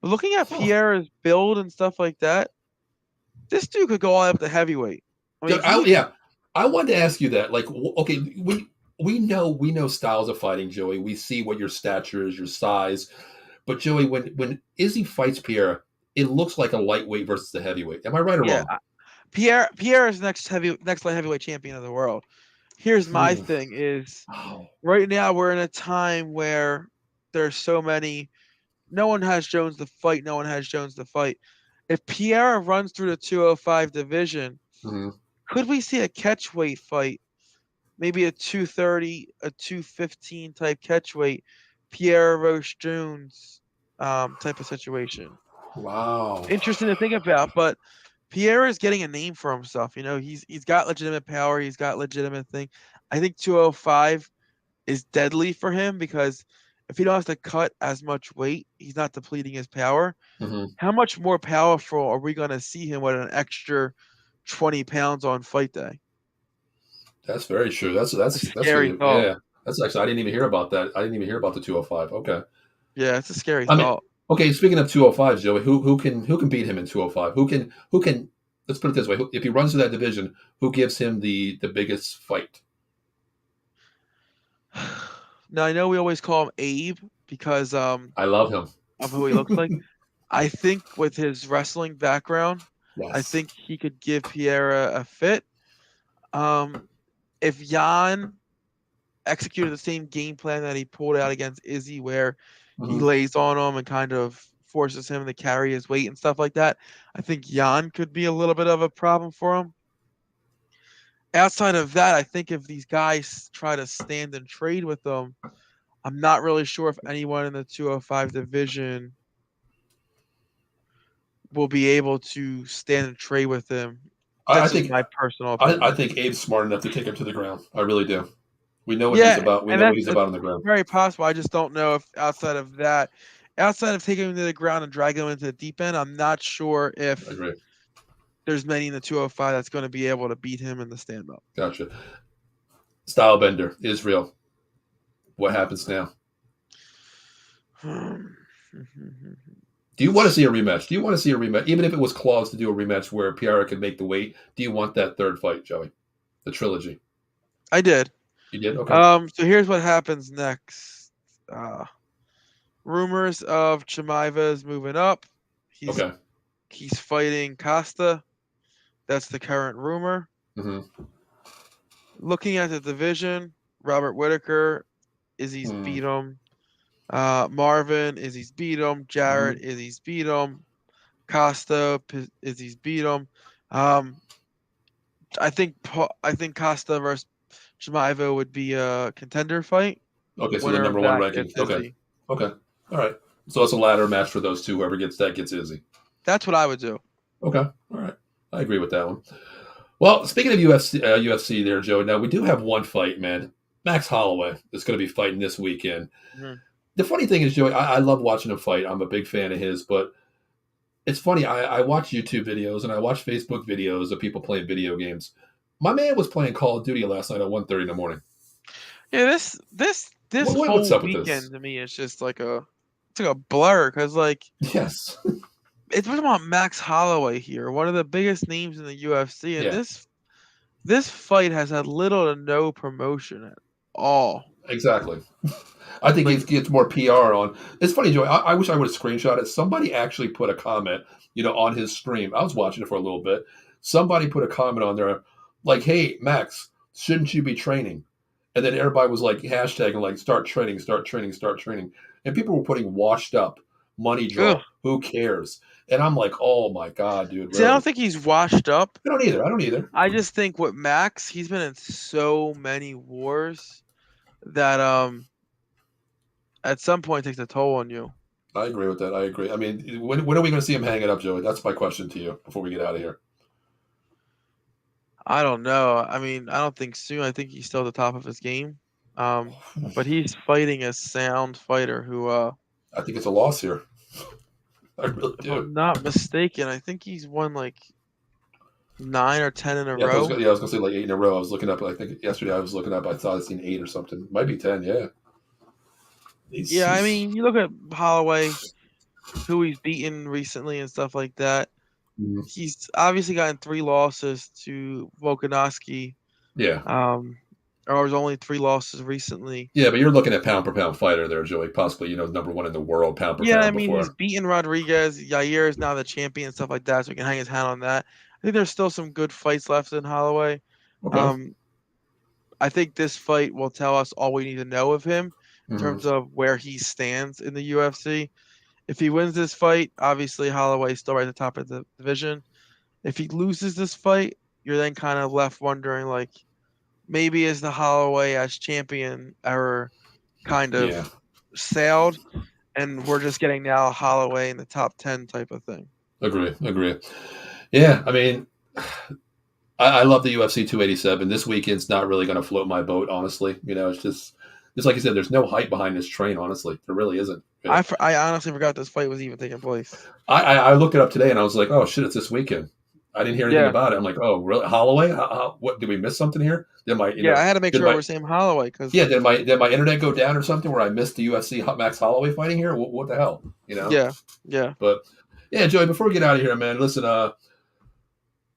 But looking at Pierre's build and stuff like that, this dude could go all the way up to heavyweight. I mean, I wanted to ask you that. Like, okay, we know styles of fighting, Joey. We see what your stature is, your size. But Joey, when Izzy fights Pierre, it looks like a lightweight versus a heavyweight. Am I right or wrong? Pierre is next light heavyweight champion of the world. Here's my thing is right now we're in a time where there's so many. No one has Jones to fight. No one has Jones to fight. If Pierre runs through the 205 division, could we see a catchweight fight? Maybe a 230, a 215 type catchweight, Pierre Roche Jones type of situation. Wow. Interesting to think about, but Pierre is getting a name for himself. He's got legitimate power. He's got legitimate thing. I think 205 is deadly for him because if he don't have to cut as much weight, he's not depleting his power. How much more powerful are we going to see him with an extra 20 pounds on fight day? That's very true. That's scary really, thought. yeah. That's actually I didn't even hear about that. I didn't even hear about the 205. Okay. Yeah, it's a scary thought. Okay, speaking of 205s, Joey, who can beat him in 205? Who can let's put it this way, if he runs to that division, who gives him the biggest fight? Now I know we always call him Abe because I love him. Of who he looks like. I think with his wrestling background, I think he could give Periera a fit. If Jan executed the same game plan that he pulled out against Izzy, where he lays on him and kind of forces him to carry his weight and stuff like that, I think Jan could be a little bit of a problem for him. Outside of that, I think if these guys try to stand and trade with them, I'm not really sure if anyone in the 205 division will be able to stand and trade with him. That's just my personal opinion. I think Abe's smart enough to take him to the ground. I really do. We know what he's about. We know what he's about on the ground. Very possible. I just don't know if outside of taking him to the ground and dragging him into the deep end, I'm not sure if there's many in the 205 that's going to be able to beat him in the stand-up. Gotcha. StyleBender, Israel. What happens now? Do you want to see a rematch? Even if it was clause to do a rematch where Periera could make the weight, do you want that third fight, Joey? The trilogy. I did. You did? Okay. So here's what happens next. Rumors of Chimaeva is moving up. He's fighting Costa. That's the current rumor. looking at the division, Robert Whitaker, Izzy's beat him. Marvin, Izzy's beat him. Jarrett, Izzy's beat him. Costa, Izzy's beat him. I think Costa versus Jemaiva would be a contender fight. Okay, so the Winner number of one that ranking. gets Okay. Izzy. Okay. All right. So it's a ladder match for those two. Whoever gets that gets Izzy. That's what I would do. Okay. All right. I agree with that one. Well, speaking of UFC there, Joe, now we do have one fight, man. Max Holloway is going to be fighting this weekend. Mhm. The funny thing is, Joey, I love watching him fight. I'm a big fan of his, but it's funny. I watch YouTube videos and I watch Facebook videos of people playing video games. My man was playing Call of Duty last night at 1:30 in the morning. Yeah, this What's whole up with this? weekend to me is just like it's like a blur because like Yes. it's talking about Max Holloway here, one of the biggest names in the UFC, and Yeah. this fight has had little to no promotion at all. Exactly. I think Like- it gets more PR on. It's funny, Joey. I wish I would have screenshot it. Somebody actually put a comment, on his stream. I was watching it for a little bit. Somebody put a comment on there like, "Hey, Max, shouldn't you be training?" And then everybody was like hashtagging like, "Start training, start training, start training." And people were putting "washed up," "money draw." Ugh. Who cares? And I'm like, "Oh my god, dude!" See, I Really? don't think he's washed up. I don't either. I just think with Max, he's been in so many wars that at some point takes a toll on you. I agree with that. I agree. I mean, when are we going to see him hang it up, Joey? That's my question to you before we get out of here. I don't know. I mean, I don't think soon. I think he's still at the top of his game. But he's fighting a sound fighter who I think it's a loss here. I really if do. I'm not mistaken, I think he's won like 9 or 10 in a Yeah, I row. was going to say like 8 in a row. I was looking up. I think yesterday I was looking up. I thought I'd seen 8 or something. Might be 10. Yeah. Yeah, I mean, you look at Holloway, who he's beaten recently and stuff like that. Mhm. He's obviously gotten 3 losses to Volkanovski. Yeah. Or was only 3 losses recently. Yeah, but you're looking at pound per pound fighter there, Joey. Possibly, number one in the world pound per Yeah, pound I mean, before. he's beaten Rodriguez. Yair is now the champion and stuff like that, so he can hang his hat on that. I think there's still some good fights left in Holloway. Okay. I think this fight will tell us all we need to know of him in Mhm. terms of where he stands in the UFC. If he wins this fight, obviously Holloway's still right at the top of the division. If he loses this fight, you're then kind of left wondering, like, maybe is the Holloway as champion ever kind of Yeah. sailed, and we're just getting now Holloway in the top 10 type of thing. Agree. Yeah, I mean, I love the UFC 287. This weekend's not really going to float my boat, honestly. It's just like you said, there's no hype behind this train, honestly. There really isn't. I honestly forgot this fight was even taking place. I looked it up today and I was like, oh, shit, it's this weekend. I didn't hear anything Yeah. about it. I'm like, oh, really? Holloway? What, did we miss something here? Did my, I had to make did sure my- we're saying Holloway because did my internet go down or something where I missed the UFC Max Holloway fighting here? What the hell? yeah. But yeah, Joey, before we get out of here, man, listen,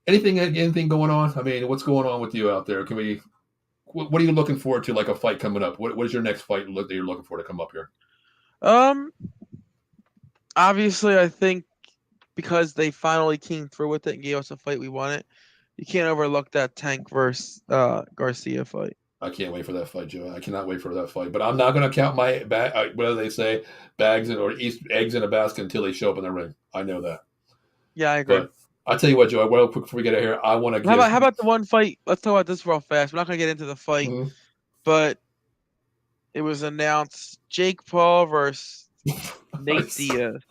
anything going on? I mean, what's going on with you out there? What are you looking forward to, like a fight coming up? What is your next fight that you're looking for to come up here? Obviously, I think because they finally came through with it and gave us a fight we wanted, you can't overlook that Tank versus Garcia fight. I can't wait for that fight, Joey. I cannot wait for that fight. But I'm not going to count my bag. What do they say? Eggs in a basket until they show up in the ring. I know that. Yeah, I agree. But I'll tell you what, Joey. Real quick before we get out of here, I want to give. How about the one fight? Let's talk about this real fast. We're not going to get into the fight, Mhm. but it was announced Jake Paul versus Nate Nice. Diaz.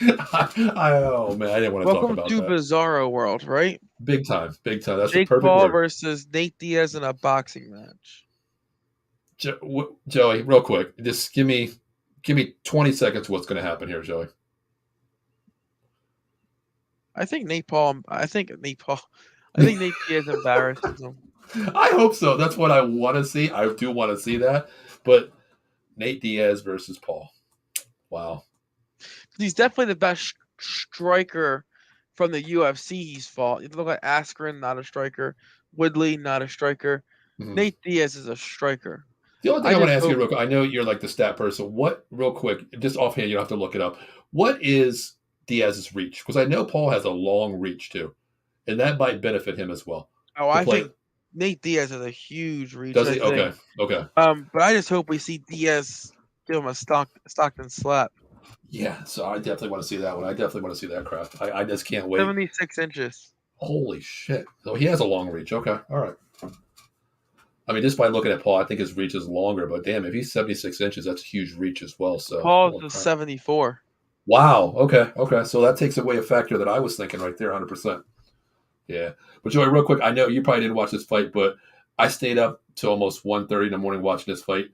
Oh man, I didn't want to talk Welcome about to that. Bizarro World, right? Big time. That's Jake the perfect Paul word. versus Nate Diaz in a boxing match. Joey, real quick, just give me 20 seconds. What's going to happen here, Joey? I think Nate Diaz embarrasses him. I hope so. That's what I want to see. I do want to see that. But Nate Diaz versus Paul. Wow. He's definitely the best striker from the UFC he's fought. You look at Askren, not a striker. Woodley, not a striker. Mhm. Nate Diaz is a striker. The only thing I want to just ask you hope- real quick, I know you're like the stat person. Real quick, just offhand, you don't have to look it up. What is Diaz's reach? Because I know Paul has a long reach too. And that might benefit him as well. Oh, I play- think Nate Diaz has a huge reach. Does I he? think. Okay. But I just hope we see Diaz give him a Stockton slap. Yeah, so I definitely want to see that one. I definitely want to see that crap. I just can't wait. 76 inches. Holy shit! So he has a long reach. Okay, all right. I mean, just by looking at Paul, I think his reach is longer. But damn, if he's 76 inches, that's a huge reach as well. So Paul's is 74. Wow. Okay. So that takes away a factor that I was thinking right there, 100%. Yeah. But Joey, real quick, I know you probably didn't watch this fight, but I stayed up till almost 1:30 in the morning watching this fight.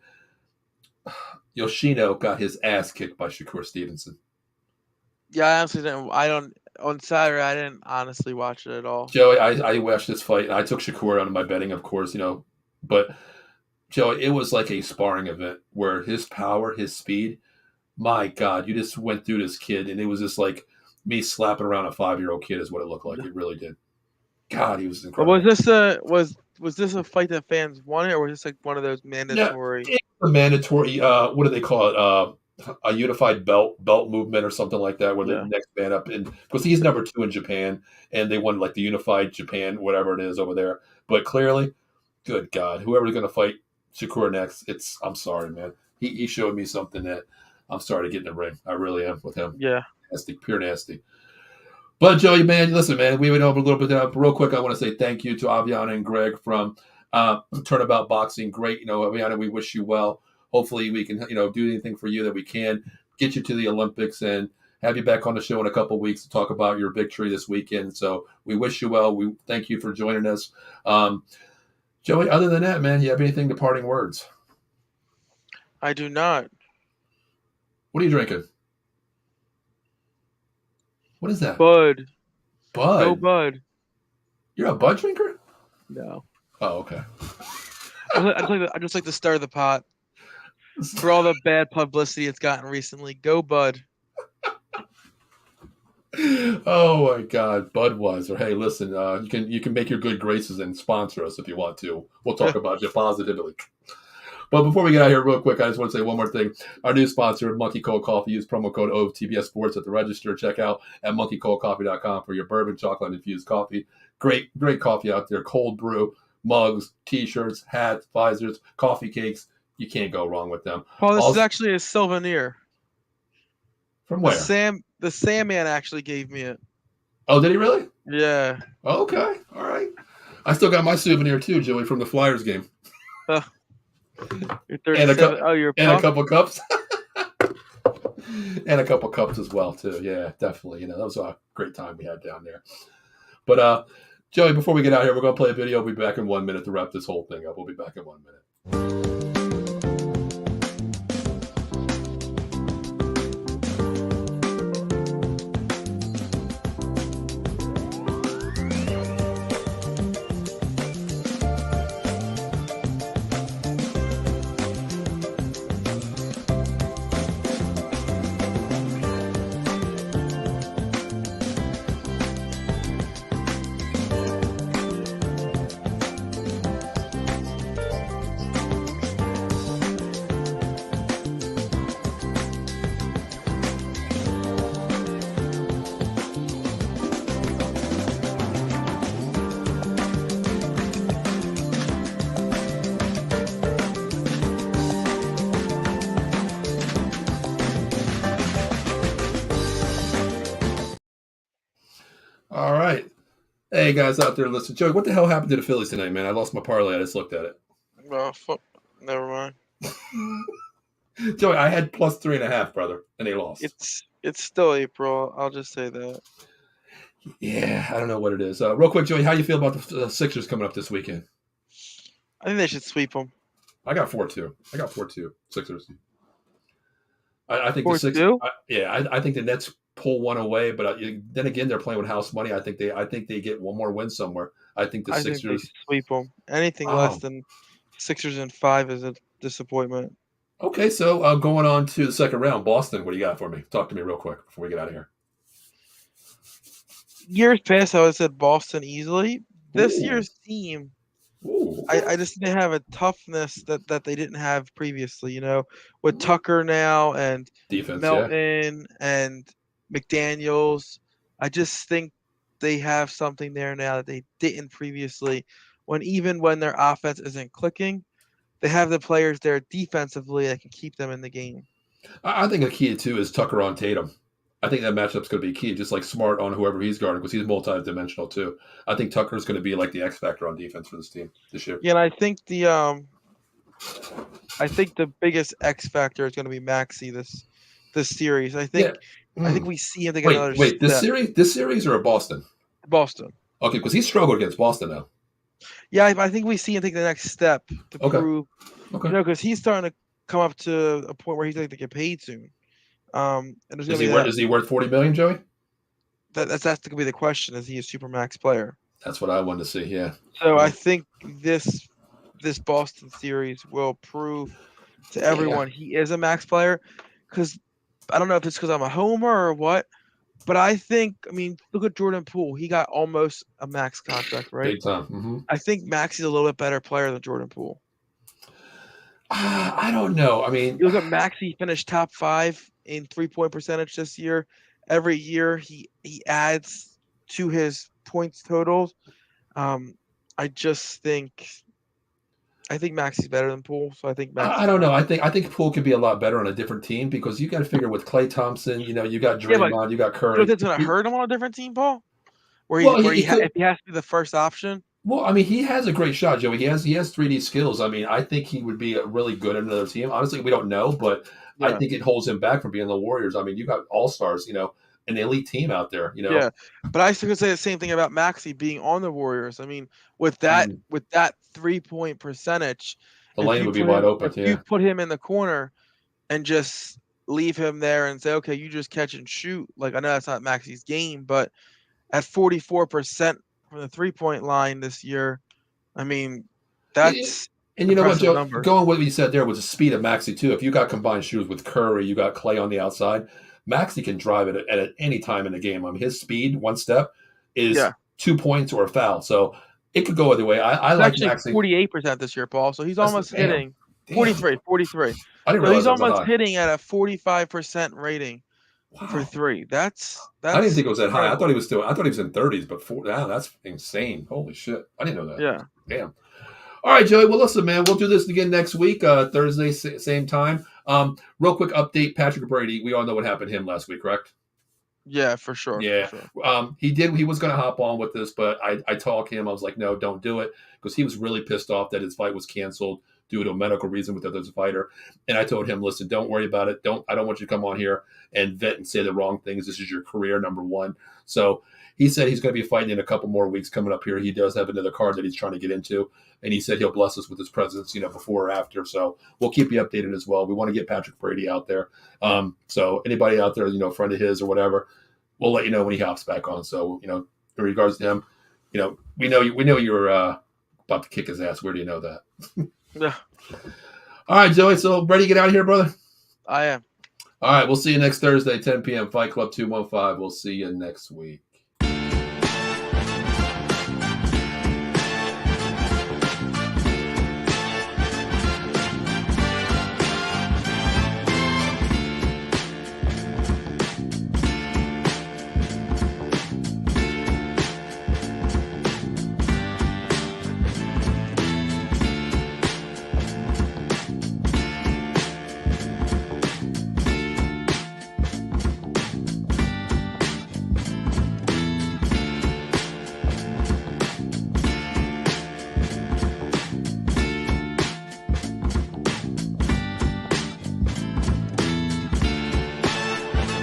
Yoshino got his ass kicked by Shakur Stevenson. Yeah, I honestly didn't. On Saturday. I didn't honestly watch it at all. Joey, I watched this fight, and I took Shakur out of my betting, of course, but Joey, it was like a sparring event where his power, his speed, my God, you just went through this kid, and it was just like me slapping around a 5-year-old kid is what it looked like. It really did. God, he was incredible. Was this a fight that fans wanted, or was this like one of those mandatory? Yeah, a mandatory. What do they call it? A unified belt movement or something like that, where the next man up, and because he's number 2 in Japan, and they won like the unified Japan, whatever it is over there. But clearly, good God, whoever's going to fight Shakur next, I'm sorry, man. He showed me something that I'm sorry to get in the ring. I really am with him. Yeah, nasty, pure nasty. But Joey, man, listen, man, we went over a little bit there. Real quick, I want to say thank you to Aviana and Gregg from Turnabout Boxing. Great, Aviana, we wish you well. Hopefully we can, do anything for you that we can, get you to the Olympics and have you back on the show in a couple of weeks to talk about your victory this weekend. So we wish you well. We thank you for joining us. Joey, other than that, man, you have anything departing words? I do not. What are you drinking? What is that? Bud. Bud? Go Bud. You're a Bud drinker? No. Oh, okay. I just like to stir the pot. For all the bad publicity it's gotten recently, go Bud. Oh my God, Budweiser. Hey, listen, you can make your good graces and sponsor us if you want to. We'll talk about you positively. But before we get out of here real quick, I just want to say one more thing. Our new sponsor, Monkey Cold Coffee, use promo code OTBS Sports at the register. Check out at monkeycoldcoffee.com for your bourbon chocolate infused coffee. Great coffee out there. Cold brew, mugs, t-shirts, hats, visors, coffee cakes. You can't go wrong with them. Paul, this is actually a souvenir. From where? The Sandman actually gave me it. Oh, did he really? Yeah. Okay. All right. I still got my souvenir too, Joey, from the Flyers game. You're 37. You're and a couple cups. And a couple cups as well too. Yeah, definitely. That was a great time we had down there. But Joey, before we get out here, we're gonna play a video. We'll be back in 1 minute to wrap this whole thing up. We'll be back in 1 minute. All right. Hey, guys out there, listen. Joey, what the hell happened to the Phillies tonight, man? I lost my parlay. I just looked at it. Well, fuck. Never mind. Joey, I had plus 3.5, brother, and they lost. It's still April. I'll just say that. Yeah, I don't know what it is. Real quick, Joey, how you feel about the Sixers coming up this weekend? I think they should sweep them. I got 4-2. Sixers. I think 4-2? the Sixers. I think the Nets pull one away, but then again, they're playing with house money. I think they get one more win somewhere. I think the Sixers think they sweep them. Anything less than Sixers and 5 is a disappointment. Okay, so going on to the second round, Boston. What do you got for me? Talk to me real quick before we get out of here. Years past, I would have said Boston easily. This year's team, I just think they have a toughness that they didn't have previously. With Tucker now and defense, Melton and McDaniels, I just think they have something there now that they didn't previously even when their offense isn't clicking, they have the players there defensively that can keep them in the game. I think a key too is Tucker on Tatum. I think that matchup's going to be key, just like Smart on whoever he's guarding, because he's multi-dimensional too. I think Tucker's going to be like the X factor on defense for this team this year. Yeah, and I think the biggest X factor is going to be Maxey this series. I think we see him take another Wait, this step. series or Boston? Boston. Okay, because he struggled against Boston now. Yeah, I think we see him take the next step to prove, because he's starting to come up to a point where he's going to get paid soon. And there's is he worth $40 million, Joey? That's going to be the question. Is he a super max player? That's what I wanted to see. Yeah. So I think this Boston series will prove to everyone he is a max player. Because I don't know if it's because I'm a homer or what, but I mean, look at Jordan Poole. He got almost a max contract, right? Big time. Mm-hmm. I think Maxey's a little bit better player than Jordan Poole. I don't know. I mean, you look at Maxey, finished top 5 in 3-point percentage this year. Every year he adds to his points totals. I think Maxey's better than Poole, so I think I don't know. I think Poole could be a lot better on a different team, because you got to figure with Klay Thompson, you got Draymond, you got Curry. So it's going to hurt him on a different team, Paul? If he has to be the first option? Well, I mean, he has a great shot, Joey. He has 3D skills. I mean, I think he would be really good in another team. Honestly, we don't know, but I think it holds him back from being the Warriors. I mean, you got all-stars, an elite team out there, Yeah, but I still could say the same thing about Maxey being on the Warriors. I mean, with that 3-point percentage, the lane would be wide open. If you put him in the corner and just leave him there and say, okay, you just catch and shoot. Like, I know that's not Maxey's game, but at 44% from the 3-point line this year, I mean, that's and you know what, Joe? Number. Going with what you said there was the speed of Maxey too. If you got combined shooters with Curry, you got Klay on the outside. Maxey can drive it at any time in the game. I mean, his speed, one step, is 2 points or a foul. So it could go either way. I like Maxey. 48% this year, Paul. So he's almost hitting 43. I didn't realize he's almost hitting at a 45% rating for 3. That's I didn't think it was that high. I thought he was in 30s, but that's insane. Holy shit. I didn't know that. Yeah. Damn. All right, Joey. Well, listen, man, we'll do this again next week, Thursday, same time. Real quick update, Patrick Brady. We all know what happened to him last week, correct? Yeah, for sure. Yeah. For sure. He was going to hop on with this, but I talked him. I was like, no, don't do it, because he was really pissed off that his fight was canceled due to a medical reason with the other fighter. And I told him, listen, don't worry about it. I don't want you to come on here and vet and say the wrong things. This is your career, number one. So he said he's going to be fighting in a couple more weeks coming up here. He does have another card that he's trying to get into. And he said he'll bless us with his presence, before or after. So we'll keep you updated as well. We want to get Patrick Brady out there. So anybody out there, friend of his or whatever, we'll let you know when he hops back on. So, in regards to him, we know you're about to kick his ass. Where do you know that? Yeah. All right, Joey. So ready to get out of here, brother? I am. All right. We'll see you next Thursday, 10 p.m. Fight Club 215. We'll see you next week.